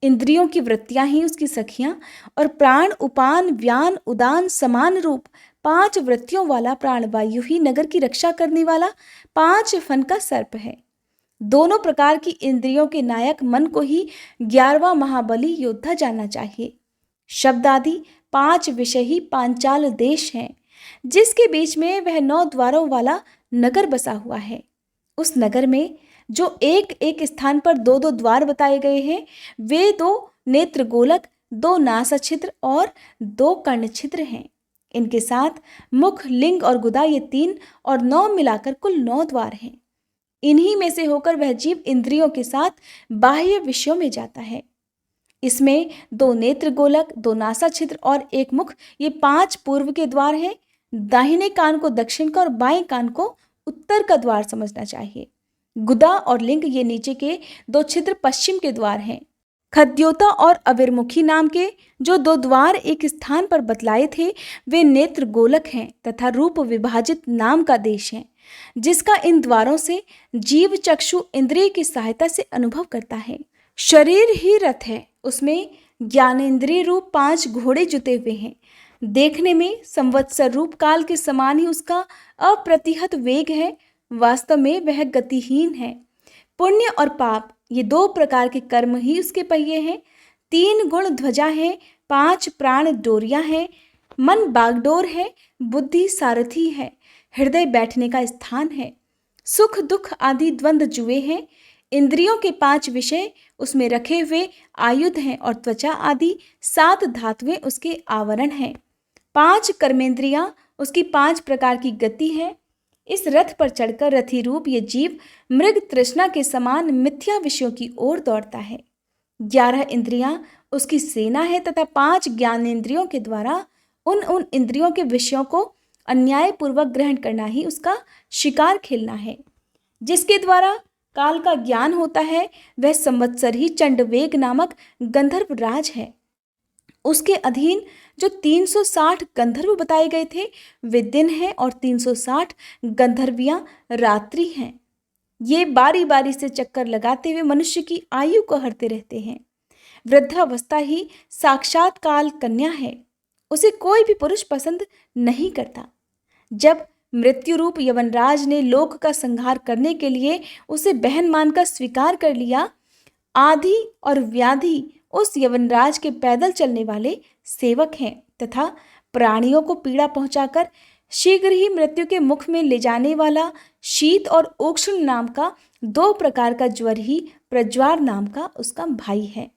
इंद्रियों की वृत्तियां ही उसकी सखियां और प्राण, उपान, व्यान, उदान, समान रूप 5 वृत्तियों वाला प्राणवायु ही नगर की रक्षा करने वाला 5 फन का सर्प है। दोनों प्रकार की इंद्रियों के नायक मन को ही 11वां महाबली योद्धा जानना चाहिए। शब्द आदि 5 विषय ही पांचाल देश है, जिसके बीच में वह 9 द्वारों वाला नगर बसा हुआ है। उस नगर में जो एक एक स्थान पर 2-2 द्वार बताए गए हैं, वे 2 नेत्र गोलक, 2 नासा छिद्र और 2 कर्ण छिद्र हैं। इनके साथ मुख, लिंग और गुदा, ये 3 और 9 मिलाकर कुल 9 द्वार हैं। इन्हीं में से होकर वह जीव इंद्रियों के साथ बाह्य विषयों में जाता है। इसमें 2 नेत्र गोलक, 2 नासा छिद्र और 1 मुख, ये 5 पूर्व के द्वार हैं। दाहिने कान को दक्षिण का और बाएं कान को उत्तर का द्वार समझना चाहिए। गुदा और लिंग, ये नीचे के 2 छिद्र पश्चिम के द्वार हैं। खद्योता और अविर्मुखी नाम के जो 2 द्वार एक स्थान पर बतलाए थे, वे नेत्र गोलक हैं तथा रूप विभाजित नाम का देश है, जिसका इन द्वारों से जीव चक्षु इंद्रिय की सहायता से अनुभव करता है। शरीर ही रथ है, उसमें ज्ञानेंद्रिय रूप 5 घोड़े जुते हुए हैं। देखने में संवत्सर रूप काल के समान ही उसका अप्रतिहत वेग है, वास्तव में वह गतिहीन है। पुण्य और पाप, ये 2 प्रकार के कर्म ही उसके पहिए हैं। 3 गुण ध्वजा है, 5 प्राण डोरियां हैं, मन बागडोर है, बुद्धि सारथी है, हृदय बैठने का स्थान है, सुख दुख आदि द्वंद्व जुए हैं। इंद्रियों के 5 विषय उसमें रखे हुए आयुध हैं और त्वचा आदि 7 धातुएं उसके आवरण हैं। 5 कर्मेंद्रियां उसकी 5 प्रकार की गति है। इस रथ पर चढ़कर रथी रूप ये जीव मृग तृष्णा के समान मिथ्या विषयों की ओर दौड़ता है। 11 इंद्रियां उसकी सेना है तथा 5 ज्ञानेंद्रियों के द्वारा उन इंद्रियों के विषयों को अन्यायपूर्वक ग्रहण करना ही उसका शिकार खेलना है। जिसके द्वारा काल का ज्ञान होता है, वह संवत्सर ही चंडवेग नामक गंधर्व राज है। उसके अधीन जो 360 गंधर्व बताए गए थे, वे दिन हैं और 360 गंधर्वियां रात्रि हैं। ये बारी बारी से चक्कर लगाते हुए मनुष्य की आयु को हरते रहते हैं। वृद्धावस्था ही साक्षात काल कन्या है, उसे कोई भी पुरुष पसंद नहीं करता। जब मृत्यु रूप यवनराज ने लोक का संहार करने के लिए उसे बहन मानकर स्वीकार कर लिया, आधि और व्याधि उस यवनराज के पैदल चलने वाले सेवक हैं तथा प्राणियों को पीड़ा पहुंचाकर शीघ्र ही मृत्यु के मुख में ले जाने वाला शीत और उष्ण नाम का 2 प्रकार का ज्वर ही प्रज्वार नाम का उसका भाई है।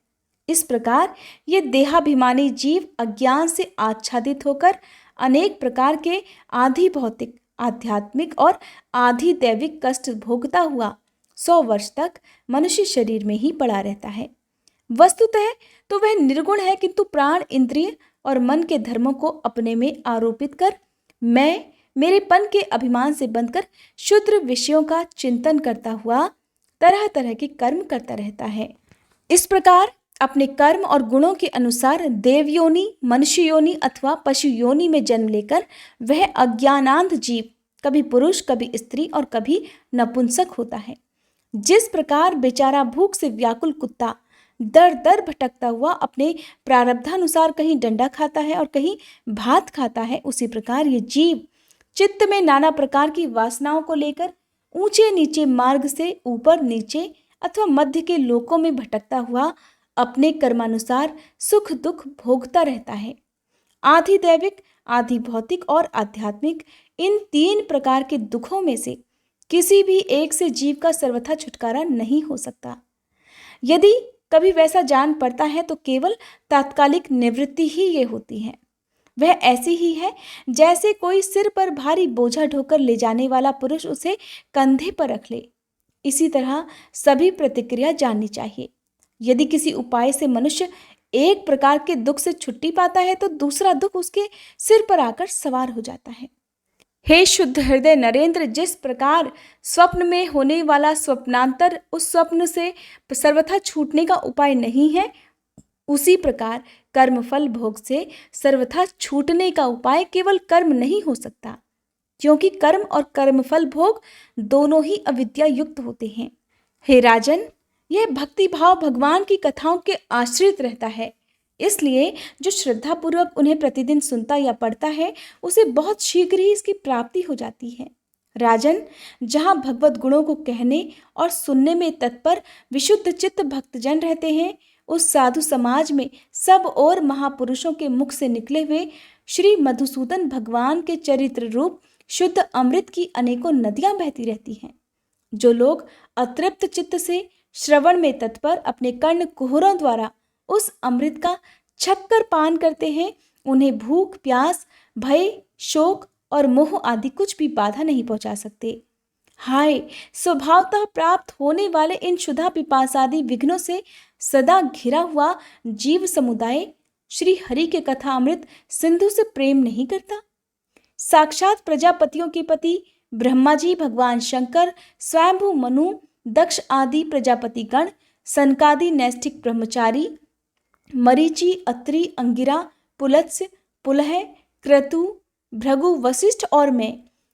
इस प्रकार ये देहाभिमानी जीव अज्ञान से आच्छादित होकर अनेक प्रकार के आधि भौतिक, आध्यात्मिक और आधि दैविक कष्ट भोगता हुआ 100 वर्ष तक मनुष्य शरीर में ही पड़ा रहता है। वस्तुतः तो वह निर्गुण है, किंतु प्राण, इंद्रिय और मन के धर्मों को अपने में आरोपित कर मैं मेरेपन के अभिमान से बंधकर शुद्र विषयों का चिंतन करता हुआ तरह तरह के कर्म करता रहता है। इस प्रकार अपने कर्म और गुणों के अनुसार देव योनि, मनुष्य योनि अथवा पशु योनि में जन्म लेकर वह अज्ञानांध जीव कभी पुरुष, कभी स्त्री और कभी नपुंसक होता है। जिस प्रकार बेचारा भूख से व्याकुल कुत्ता दर दर भटकता हुआ अपने प्रारब्धानुसार कहीं डंडा खाता है और कहीं भात खाता है, उसी प्रकार ये जीव चित्त में नाना प्रकार की वासनाओं को लेकर ऊंचे नीचे मार्ग से ऊपर नीचे अथवा मध्य के लोकों में भटकता हुआ अपने कर्मानुसार सुख दुख भोगता रहता है। आधि दैविक, आधि भौतिक और आध्यात्मिक, इन 3 प्रकार के दुखों में से किसी भी एक से जीव का सर्वथा छुटकारा नहीं हो सकता। यदि कभी वैसा जान पड़ता है तो केवल तात्कालिक निवृत्ति ही ये होती है। वह ऐसी ही है जैसे कोई सिर पर भारी बोझा ढोकर ले जाने वाला पुरुष उसे कंधे पर रख ले। इसी तरह सभी प्रतिक्रिया जाननी चाहिए। यदि किसी उपाय से मनुष्य एक प्रकार के दुख से छुट्टी पाता है तो दूसरा दुख उसके सिर पर आकर सवार हो जाता है। हे शुद्ध हृदय नरेंद्र, जिस प्रकार स्वप्न में होने वाला स्वप्नांतर उस स्वप्न से सर्वथा छूटने का उपाय नहीं है, उसी प्रकार कर्मफल भोग से सर्वथा छूटने का उपाय केवल कर्म नहीं हो सकता, क्योंकि कर्म और कर्मफल भोग दोनों ही अविद्या युक्त होते हैं। हे राजन, यह भक्ति भाव भगवान की कथाओं के आश्रित रहता है, इसलिए जो श्रद्धापूर्वक उन्हें प्रतिदिन सुनता या पढ़ता है उसे बहुत शीघ्र ही इसकी प्राप्ति हो जाती है। राजन, जहाँ भगवत गुणों को कहने और सुनने में तत्पर विशुद्ध चित्त भक्तजन रहते हैं, उस साधु समाज में सब और महापुरुषों के मुख से निकले हुए श्री मधुसूदन भगवान के चरित्र रूप शुद्ध अमृत की अनेकों नदियां बहती रहती हैं। जो लोग अतृप्त चित्त से श्रवण में तत्पर अपने कर्ण कुहरों द्वारा उस अमृत का छपकर पान करते हैं, उन्हें भूख, प्यास, भय, शोक और मोह आदि कुछ भी बाधा नहीं पहुंचा सकते। हाय, स्वभावतः प्राप्त होने वाले इन क्षुधा पिपासादि विघ्नों से सदा घिरा हुआ जीव समुदाय श्री हरि के कथा अमृत सिंधु से प्रेम नहीं करता। साक्षात प्रजापतियों के पति ब्रह्मा जी, भगवान शंकर, स्वयंभू मनु, दक्ष आदि प्रजापति गण, सनकादि नैष्ठिक ब्रह्मचारी, मरीचि, अत्रि, अंगिरा, पुलत्स्य, पुलह, क्रतु, भृगु, वशिष्ठ और मैं,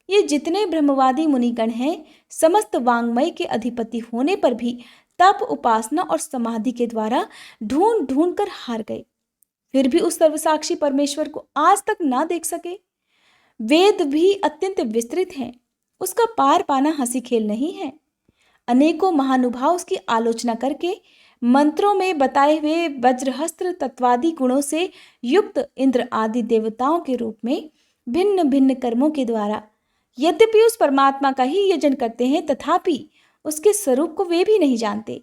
ये जितने ब्रह्मवादी मुनिगण हैं, समस्त वांग्मय के अधिपति होने पर भी तप, उपासना और समाधि के द्वारा ढूंढ ढूंढ कर हार गए, फिर भी उस सर्वसाक्षी परमेश्वर को आज तक ना देख सके। वेद भी अत्यंत विस्तृत हैं, उसका पार पाना हंसी खेल नहीं है। अनेकों महानुभाव उसकी आलोचना करके मंत्रों में बताए हुए वज्रहस्त्र तत्वादि गुणों से युक्त इंद्र आदि देवताओं के रूप में भिन्न भिन्न कर्मों के द्वारा यद्यपि उस परमात्मा का ही यजन करते हैं, तथापि उसके स्वरूप को वे भी नहीं जानते।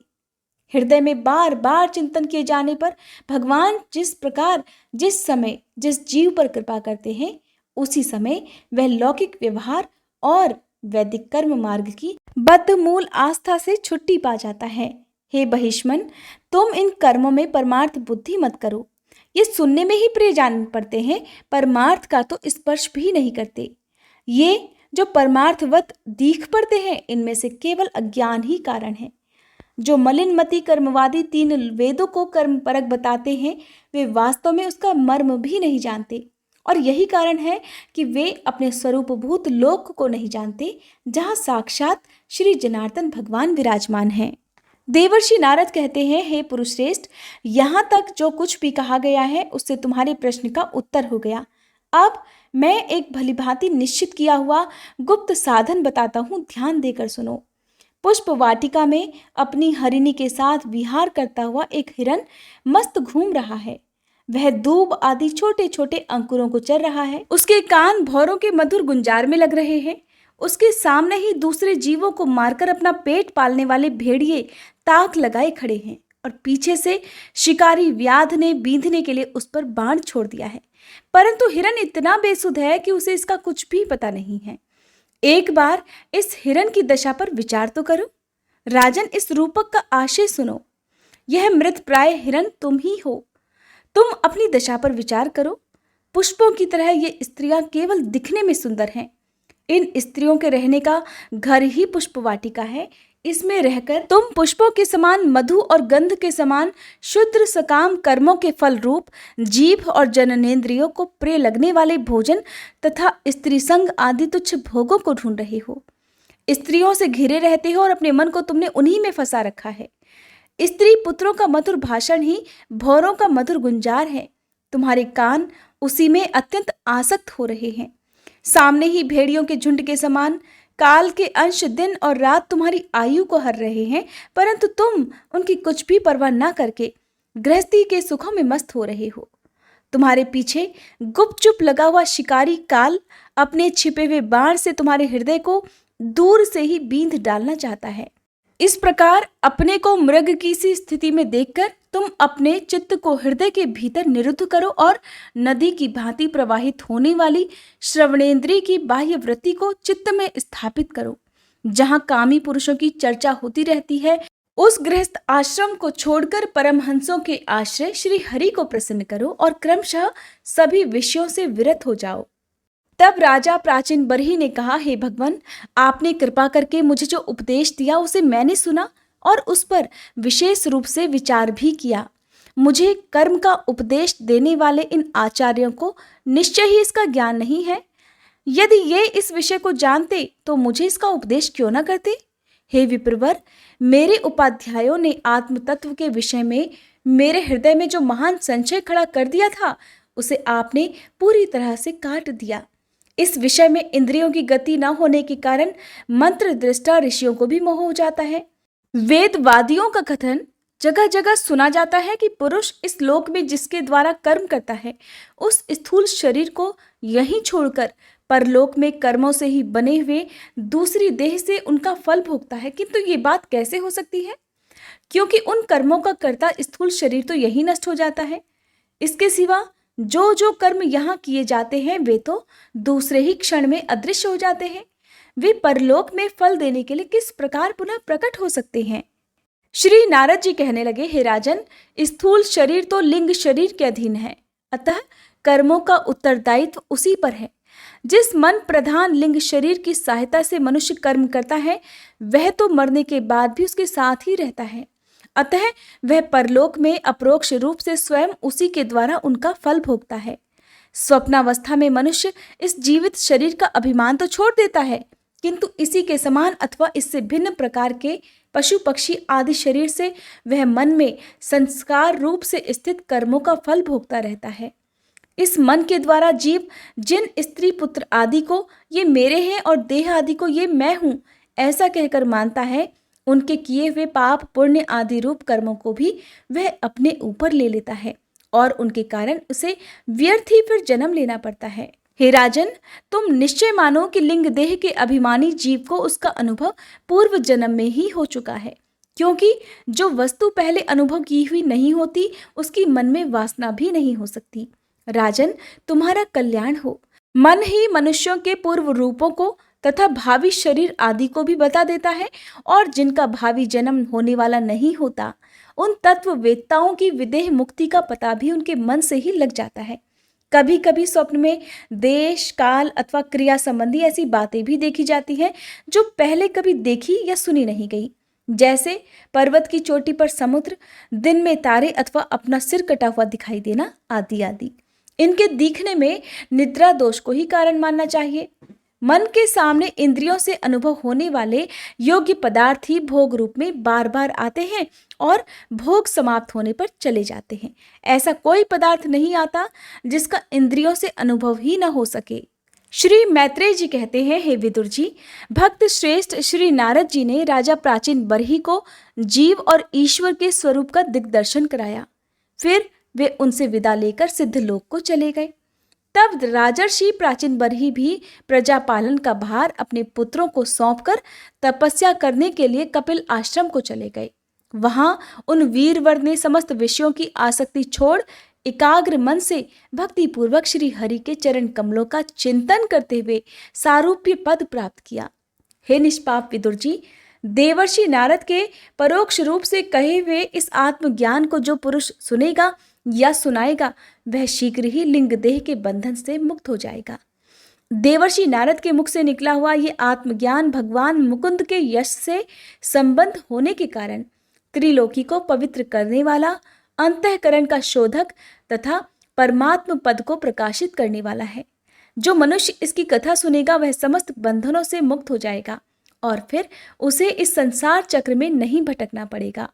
हृदय में बार बार चिंतन किए जाने पर भगवान जिस प्रकार, जिस समय, जिस जीव पर कृपा करते हैं, उसी समय वह लौकिक व्यवहार और वैदिक कर्म मार्ग की बद्ध मूल आस्था से छुट्टी पा जाता है। हे बहिष्मन, तुम इन कर्मों में परमार्थ बुद्धि मत करो। ये सुनने में ही प्रिय जान पड़ते हैं, परमार्थ का तो स्पर्श भी नहीं करते। ये जो परमार्थवत दीख पड़ते हैं, इनमें से केवल अज्ञान ही कारण है। जो मलिनमति कर्मवादी तीन वेदों को कर्म परक बताते हैं, वे वास्तव में उसका मर्म भी नहीं जानते, और यही कारण है कि वे अपने स्वरूपभूत लोक को नहीं जानते, जहाँ साक्षात श्री जनार्दन भगवान विराजमान हैं। देवर्षि नारद कहते हैं, हे पुरुष श्रेष्ठ, यहाँ तक जो कुछ भी कहा गया है उससे तुम्हारे प्रश्न का उत्तर हो गया। अब मैं एक भलीभांति निश्चित किया हुआ गुप्त साधन बताता हूँ, ध्यान देकर सुनो। पुष्प वाटिका में अपनी हरिणी के साथ विहार करता हुआ एक हिरन मस्त घूम रहा है। वह दूब आदि छोटे छोटे अंकुरों को चर रहा है। उसके कान भौरों के मधुर गुंजार में लग रहे हैं। उसके सामने ही दूसरे जीवों को मारकर अपना पेट पालने वाले भेड़िए ताक लगाए खड़े हैं, और पीछे से शिकारी व्याध ने बींधने के लिए उस पर बाण छोड़ दिया है। परंतु हिरन इतना बेसुध है कि उसे इसका कुछ भी पता नहीं है। एक बार इस हिरन की दशा पर विचार तो करो। राजन, इस रूपक का आशय सुनो। यह मृत प्राय हिरन तुम ही हो। तुम अपनी दशा पर विचार करो। पुष्पों की तरह ये स्त्रियां केवल दिखने में सुंदर हैं। इन स्त्रियों के रहने का घर ही पुष्प वाटिका है। इसमें रहकर तुम पुष्पों के समान मधु और गंध के समान शुद्र सकाम कर्मों के फल रूप जीभ और जननेंद्रियों को प्रिय लगने वाले भोजन तथा स्त्री संग आदि तुच्छ भोगों को ढूंढ रहे हो। स्त्रियों से घिरे रहते हो और अपने मन को तुमने उन्हीं में फंसा रखा है। स्त्री पुत्रों का मधुर भाषण ही भौरों का मधुर गुंजार है। तुम्हारे कान उसी में अत्यंत आसक्त हो रहे हैं। सामने ही भेड़ियों के झुंड के समान काल के अंश दिन और रात तुम्हारी आयु को हर रहे हैं, परंतु तुम उनकी कुछ भी परवाह न करके गृहस्थी के सुखों में मस्त हो रहे हो। तुम्हारे पीछे गुपचुप लगा हुआ शिकारी काल अपने छिपे हुए बाण से तुम्हारे हृदय को दूर से ही बींध डालना चाहता है। इस प्रकार अपने को मृग की सी स्थिति में देखकर तुम अपने चित्त को हृदय के भीतर निरुद्ध करो और नदी की भांति प्रवाहित होने वाली श्रवणेंद्रिय की बाह्य वृत्ति को चित्त में स्थापित करो। जहाँ कामी पुरुषों की चर्चा होती रहती है, उस गृहस्थ आश्रम को छोड़कर परमहंसों के आश्रय श्री हरि को प्रसन्न करो और क्रमशः सभी विषयों से विरत हो जाओ। तब राजा प्राचीन बरही ने कहा, हे भगवान, आपने कृपा करके मुझे जो उपदेश दिया उसे मैंने सुना और उस पर विशेष रूप से विचार भी किया। मुझे कर्म का उपदेश देने वाले इन आचार्यों को निश्चय ही इसका ज्ञान नहीं है। यदि ये इस विषय को जानते तो मुझे इसका उपदेश क्यों न करते। हे विप्रवर, मेरे उपाध्यायों ने आत्म तत्व के विषय में मेरे हृदय में जो महान संशय खड़ा कर दिया था उसे आपने पूरी तरह से काट दिया। इस विषय में इंद्रियों की गति न होने के कारण मंत्र दृष्टा ऋषियों को भी मोह हो जाता है। वेदवादियों का कथन जगह जगह सुना जाता है कि पुरुष इस लोक में जिसके द्वारा कर्म करता है उस स्थूल शरीर को यहीं छोड़कर परलोक में कर्मों से ही बने हुए दूसरी देह से उनका फल भोगता है। किंतु ये बात कैसे हो सकती है? क्योंकि उन कर्मों का कर्ता स्थूल शरीर तो यही नष्ट हो जाता है। इसके सिवा जो जो कर्म यहाँ किए जाते हैं वे तो दूसरे ही क्षण में अदृश्य हो जाते हैं। वे परलोक में फल देने के लिए किस प्रकार पुनः प्रकट हो सकते हैं? श्री नारद जी कहने लगे, हे राजन, स्थूल शरीर तो लिंग शरीर के अधीन है, अतः कर्मों का उत्तरदायित्व उसी पर है। जिस मन प्रधान लिंग शरीर की सहायता से मनुष्य कर्म करता है वह तो मरने के बाद भी उसके साथ ही रहता है, अतः वह परलोक में अपरोक्ष रूप से स्वयं उसी के द्वारा उनका फल भोगता है। स्वप्नावस्था में मनुष्य इस जीवित शरीर का अभिमान तो छोड़ देता है, किंतु इसी के समान अथवा इससे भिन्न प्रकार के पशु पक्षी आदि शरीर से वह मन में संस्कार रूप से स्थित कर्मों का फल भोगता रहता है। इस मन के द्वारा जीव जिन स्त्री पुत्र आदि को ये मेरे हैं और देह आदि को ये मैं हूं ऐसा कहकर मानता है, उनके किए हुए पाप पुण्य आदि रूप कर्मों को भी वह अपने ऊपर ले लेता है और उनके कारण उसे व्यर्थ ही फिर जन्म लेना पड़ता है। हे राजन, तुम निश्चय मानो कि लिंग देह के अभिमानी जीव को उसका अनुभव पूर्व जन्म में ही हो चुका है, क्योंकि जो वस्तु पहले अनुभव की हुई नहीं होती उसकी मन में वासना भी नहीं हो सकती। राजन, तुम्हारा कल्याण हो। मन ही मनुष्यों के पूर्व रूपों को तथा भावी शरीर आदि को भी बता देता है और जिनका भावी जन्म होने वाला नहीं होता उन तत्व वेत्ताओं की विदेह मुक्ति का पता भी उनके मन से ही लग जाता है। कभी कभी स्वप्न में देश काल अथवा क्रिया संबंधी ऐसी बातें भी देखी जाती हैं जो पहले कभी देखी या सुनी नहीं गई, जैसे पर्वत की चोटी पर समुद्र, दिन में तारे अथवा अपना सिर कटा हुआ दिखाई देना आदि आदि। इनके दिखने में निद्रा दोष को ही कारण मानना चाहिए। मन के सामने इंद्रियों से अनुभव होने वाले योग्य पदार्थ ही भोग रूप में बार बार आते हैं और भोग समाप्त होने पर चले जाते हैं। ऐसा कोई पदार्थ नहीं आता जिसका इंद्रियों से अनुभव ही न हो सके। श्री मैत्रेय जी कहते हैं, हे विदुर जी, भक्त श्रेष्ठ श्री नारद जी ने राजा प्राचीन बरही को जीव और ईश्वर के स्वरूप का दिग्दर्शन कराया। फिर वे उनसे विदा लेकर सिद्धलोक को चले गए। तब राजर्षि प्राचीन बरही भी प्रजा पालन का भार अपने पुत्रों को सौंपकर तपस्या करने के लिए कपिल आश्रम को चले गए। वहां उन वीरवर ने समस्त विषयों की आसक्ति छोड़ एकाग्र मन से भक्ति पूर्वक श्री हरि के चरण कमलों का चिंतन करते हुए सारूप्य पद प्राप्त किया। हे निष्पाप विदुर जी, देवर्षि नारद के परोक्ष रूप से कहे हुए इस आत्मज्ञान को जो पुरुष सुनेगा या सुनाएगा वह शीघ्र ही लिंग देह के बंधन से मुक्त हो जाएगा। देवर्षि नारद के मुख से निकला हुआ ये आत्मज्ञान भगवान मुकुंद के यश से संबंध होने के कारण त्रिलोकी को पवित्र करने वाला, अंतःकरण का शोधक तथा परमात्म पद को प्रकाशित करने वाला है। जो मनुष्य इसकी कथा सुनेगा वह समस्त बंधनों से मुक्त हो जाएगा और फिर उसे इस संसार चक्र में नहीं भटकना पड़ेगा।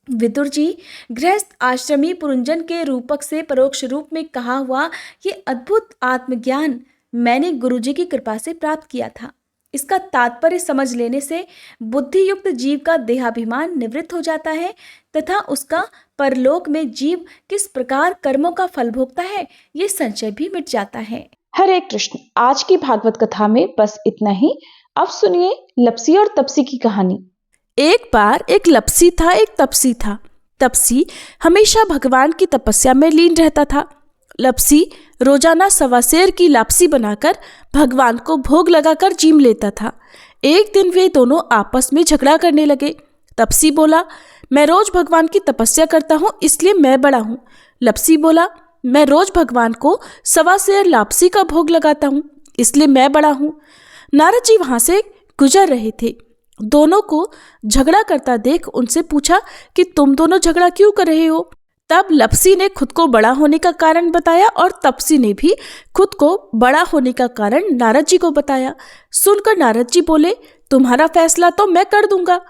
विदुर जी, गृहस्थ आश्रमी पुरुंजन के रूपक से परोक्ष रूप में कहा हुआ ये अद्भुत आत्मज्ञान मैंने गुरुजी की कृपा से प्राप्त किया था। इसका तात्पर्य समझ लेने से बुद्धि युक्त जीव का देहाभिमान निवृत्त हो जाता है तथा उसका परलोक में जीव किस प्रकार कर्मों का फल भोगता है ये संशय भी मिट जाता है। हरे कृष्ण। आज की भागवत कथा में बस इतना ही। अब सुनिए लपसी और तपसी की कहानी। एक बार एक लपसी था, एक तपसी था। तपसी हमेशा भगवान की तपस्या में लीन रहता था। लपसी रोजाना 1.25 सेर की लापसी बनाकर भगवान को भोग लगाकर जीम लेता था। एक दिन वे दोनों आपस में झगड़ा करने लगे। तपसी बोला, मैं रोज भगवान की तपस्या करता हूँ इसलिए मैं बड़ा हूँ। लपसी बोला, मैं रोज भगवान को 1.25 सेर लापसी का भोग लगाता हूँ इसलिए मैं बड़ा हूँ। नारद जी वहां से गुजर रहे थे। दोनों को झगड़ा करता देख उनसे पूछा कि तुम दोनों झगड़ा क्यों कर रहे हो। तब लपसी ने खुद को बड़ा होने का कारण बताया और तपसी ने भी खुद को बड़ा होने का कारण नारद जी को बताया। सुनकर नारद जी बोले, तुम्हारा फैसला तो मैं कर दूंगा।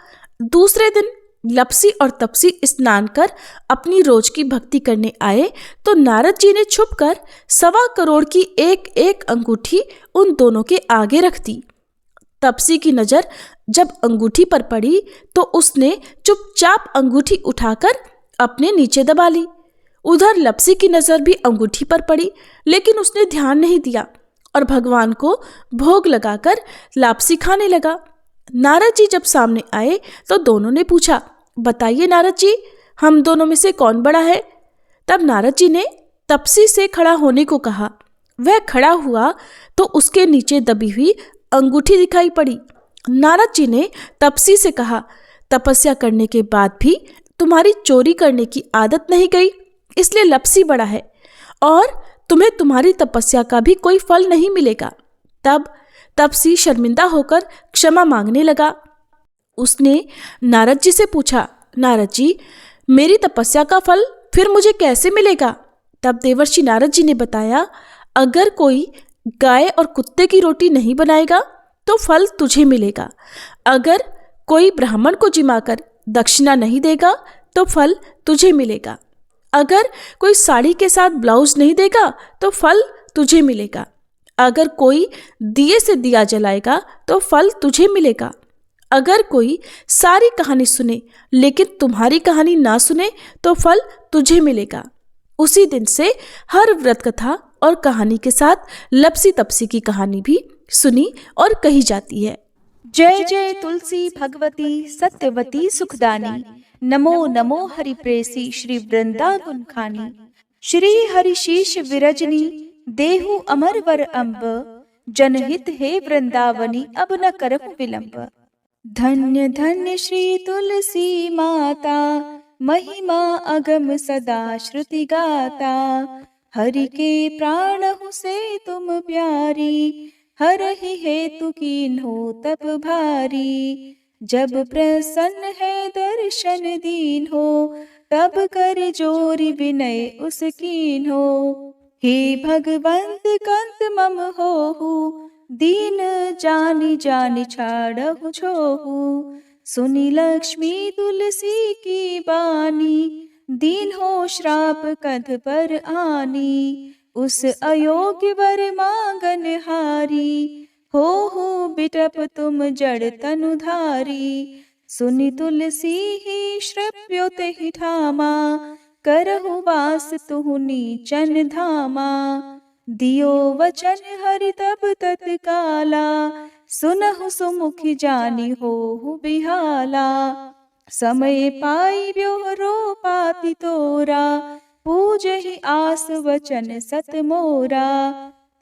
दूसरे दिन लपसी और तपसी स्नान कर अपनी रोज की भक्ति करने आए तो नारद जी ने छुपकर 1.25 करोड़ की एक एक अंगूठी उन दोनों के आगे रख दी। तपसी की नजर जब अंगूठी पर पड़ी तो उसने चुपचाप अंगूठी उठाकर अपने नीचे दबा ली। उधर लपसी की नजर भी अंगूठी पर पड़ी, लेकिन उसने ध्यान नहीं दिया और भगवान को भोग लगाकर लापसी खाने लगा। नारद जी जब सामने आए तो दोनों ने पूछा, बताइए नारद जी, हम दोनों में से कौन बड़ा है? तब नारद जी ने तपसी से खड़ा होने को कहा। वह खड़ा हुआ तो उसके नीचे दबी हुई अंगूठी दिखाई पड़ी। नारद जी ने तपसी से कहा, तपस्या करने के बाद भी तुम्हारी चोरी करने की आदत नहीं गई, इसलिए लपसी बड़ा है और तुम्हें तुम्हारी तपस्या का भी कोई फल नहीं मिलेगा। तब तपसी शर्मिंदा होकर क्षमा मांगने लगा। उसने नारद जी से पूछा, नारद जी, मेरी तपस्या का फल फिर मुझे कैसे मिलेगा? तब देवर्षि नारद जी ने बताया, अगर कोई गाय और कुत्ते की रोटी नहीं बनाएगा तो फल तुझे मिलेगा। अगर कोई ब्राह्मण को जिमाकर दक्षिणा नहीं देगा तो फल तुझे मिलेगा। अगर कोई साड़ी के साथ ब्लाउज नहीं देगा तो फल तुझे मिलेगा। अगर कोई दिए से दिया जलाएगा तो फल तुझे मिलेगा। अगर कोई सारी कहानी सुने लेकिन तुम्हारी कहानी ना सुने तो फल तुझे मिलेगा। उसी दिन से हर व्रत कथा और कहानी के साथ लपसी तपसी की कहानी भी सुनी और कही जाती है। जय जय तुलसी भगवती सत्यवती सुखदानी, नमो नमो हरि प्रेसी श्री वृंदा गुण खानी। श्री हरि शीश विरजनी देहु अमर वर अम्ब, जनहित हे वृंदावनी अब न करहु विलंब। धन्य धन्य श्री तुलसी माता, महिमा अगम सदा श्रुति गाता। हरि के प्राण हूँ से तुम प्यारी, हरहि हेतु कीन्हो तप भारी। जब प्रसन्न है दर्शन दीन हो, तब कर जोरी विनय उस कीन्हो। हे भगवंत कंत मम होहु, दीन जानि जानि छाड़हु छोहु। सुनी लक्ष्मी तुलसी की बानी, दीन हो श्राप कध पर आनी। उस अयोग्य वर मांगन हारी, हो बिटप तुम जड़ तनुधारी। सुनि तुलसी ही श्रव्यो तेहि ठामा, करहु वास तुहु नीचन धामा। दियो वचन हरि तब तत्काला, सुनहु सुमुखि जानि होहु बिहाला। समय पाई ब्योहरो पाति तोरा, पूजहि आस वचन सत मोरा।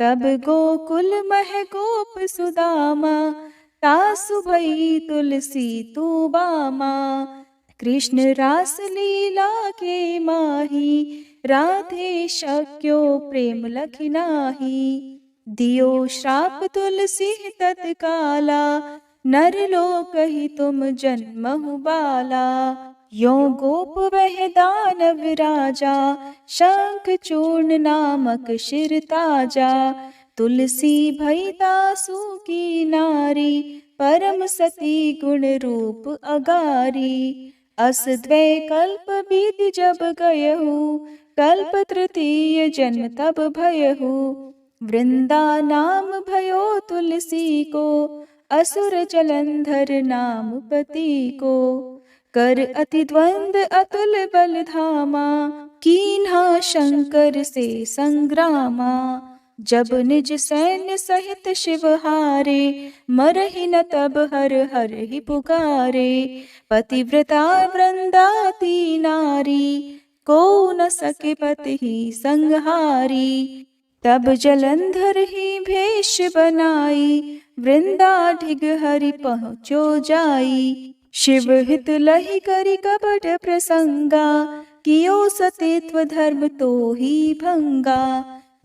तब गोकुल मह गोप सुदामा, तासु भई तुलसी तू बामा। कृष्ण रास लीला के माही, राधे शक्यो प्रेम लखि नाही। दियो श्राप तुलसी तत्काला, नर लोकहि तुम जन्महु बाला। यो गोप वह दानव राजा, शंख चूर्ण नामक शिर ताजा। तुलसी भई दासु की नारी, परम सती गुण रूप अगारी। अस द्वै कल्प बीति जब गयहु, कल्प तृतीय जन्म तब भयहु। वृंदा नाम भयो तुलसी को, असुर जलंधर नाम पति को। कर अति द्वंद अतुल बल धामा, कीन्हा शंकर से संग्रामा। जब निज सैन्य सहित शिव हारे, मरहि न तब हर हर ही पुकारे। पतिव्रता वृंदाती नारी, को न सके पति ही संहारी। तब जलंधर ही भेष बनाई, वृंदा ढिग हरि पहुँचो जाई। शिव हित लहि करि कपट प्रसंगा, कियो सतीत्व धर्म तो ही भंगा।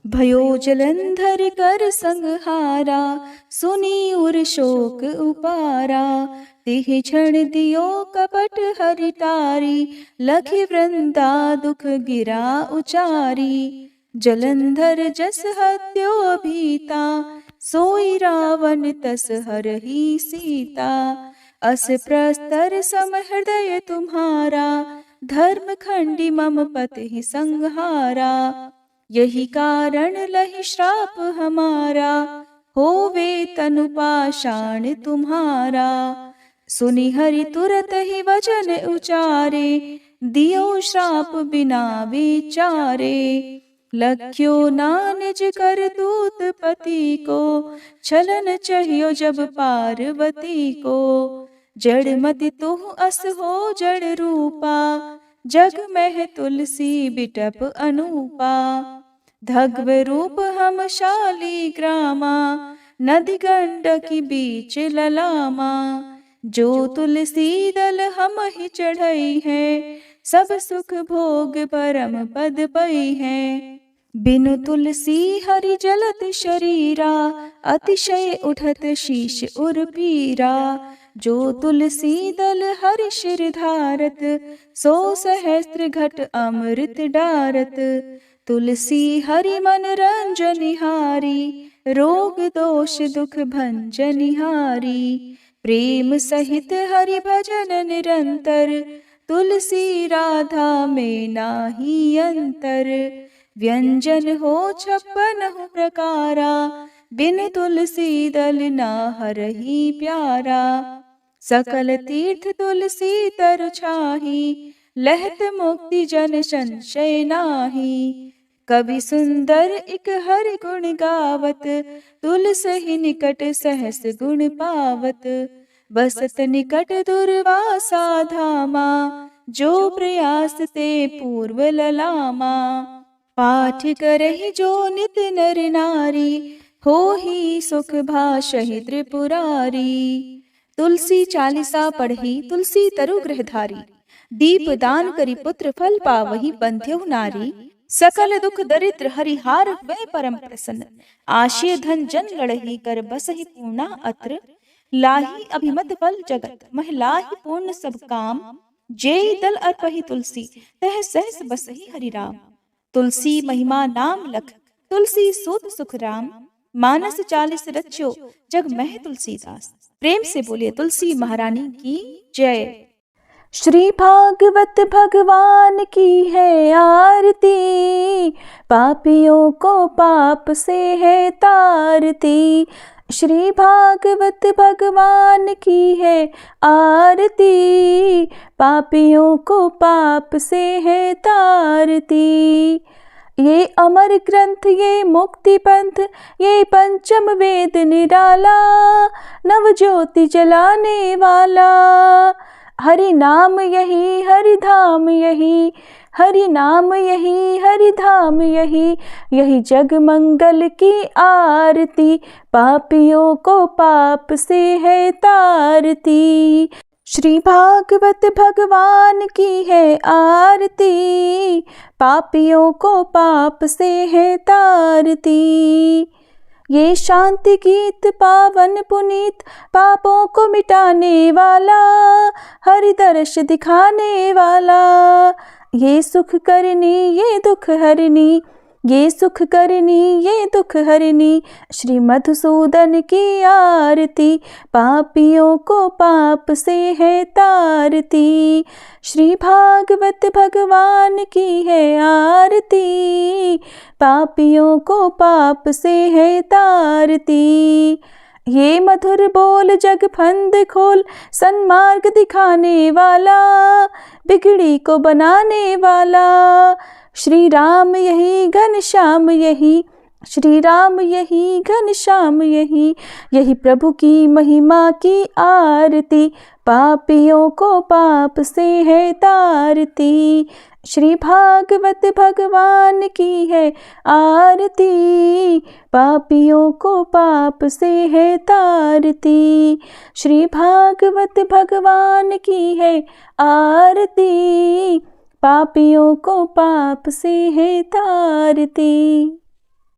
भयो जलंधर कर संहारा, सुनी उर शोक उपारा। तिह क्षण दियो कपट हरि टारी, लखि वृंदा दुख गिरा उचारी। जलंधर जस हत्यो भीता, सोई रावण तस हरहि सीता। अस प्रस्तर सम हृदय तुम्हारा, धर्म खंडी मम पति संहारा। यही कारण लहि श्राप हमारा, होवे तनु पाषाण तुम्हारा। सुनि हरि तुरत ही वचन उचारे, दियो श्राप बिना विचारे। लख्यो ना निज कर दूत पति को, छलन चाहियो जब पार्वती को। जड़ मति तुह अस हो जड़ रूपा, जग में तुलसी बिटप अनूपा। धग्व रूप हम शाली ग्रामा, नदी गंडकी बीच ललामा। जो तुलसी दल हम ही चढ़ई है, सब सुख भोग परम पद पई है। बिनु तुलसी हरि जलत शरीरा, अतिशय उठत शीश उर पीरा। जो तुलसी दल हरि शिर धारत, सो सहस्त्र घट अमृत डारत। तुलसी हरि मन रंजनिहारी, रोग दोष दुख भंजनिहारी। प्रेम सहित हरि भजन निरंतर, तुलसी राधा में नाही अंतर। व्यंजन हो 56 प्रकारा, बिन तुलसी दल ना हरहि प्यारा। सकल तीर्थ तुलसी तरु छाही, लहत मुक्ति जन संशय नाही। कवि सुंदर इक हरि गुण गावत, तुलसी निकट सहस गुण पावत। बसत निकट दुर्वासा धामा, जो प्रयास ते पूर्व ललामा। पाठ करहि जो नित नर नारी, हो ही सुख भाषहि त्रिपुरारी। तुलसी चालीसा पढ़ी तुलसी तरु गृहधारी, दीप दान करी पुत्र फल पावहि बंध्यहु नारी। सकल दुख दरिद्र हरिहार वै परम प्रसन्न, आशय धन जन लड़ही कर बसहि पूर्णा अत्र। लाही अभिमत फल जगत, महिलाहि पूर्ण सब काम। जेई दल अर्पहि तुलसी, तह सहस बसहि हरि राम। तुलसी महिमा नाम लख, तुलसी सूत सुख राम। मानस 40 रच्यो, जग मह तुलसीदास। प्रेम से बोलिए तुलसी महारानी की जय। श्री भागवत भगवान की है आरती, पापियों को पाप से है तारती। श्री भागवत भगवान की है आरती, पापियों को पाप से है तारती। ये अमर ग्रंथ ये मुक्ति पंथ, ये पंचम वेद निराला, नव ज्योति जलाने वाला। हरि नाम यही हरि धाम यही, हरि नाम यही हरि धाम यही। यही जग मंगल की आरती, पापियों को पाप से है तारती। श्री भागवत भगवान की है आरती, पापियों को पाप से है तारती। ये शांति गीत पावन पुनीत, पापों को मिटाने वाला, हरि दर्श दिखाने वाला। ये सुख करनी ये दुख हरनी, ये सुख करनी ये दुख हरनी। श्री मधुसूदन की आरती, पापियों को पाप से है तारती। श्री भागवत भगवान की है आरती, पापियों को पाप से है तारती। ये मधुर बोल जग फंद खोल, सन्मार्ग दिखाने वाला, बिगड़ी को बनाने वाला। श्री राम यही घनश्याम यही, श्री राम यही घनश्याम यही। यही प्रभु की महिमा की आरती, पापियों को पाप से है तारती। श्री भागवत भगवान की है आरती, पापियों को पाप से है तारती। श्री भागवत भगवान की है आरती, पापियों को पाप से है तारती।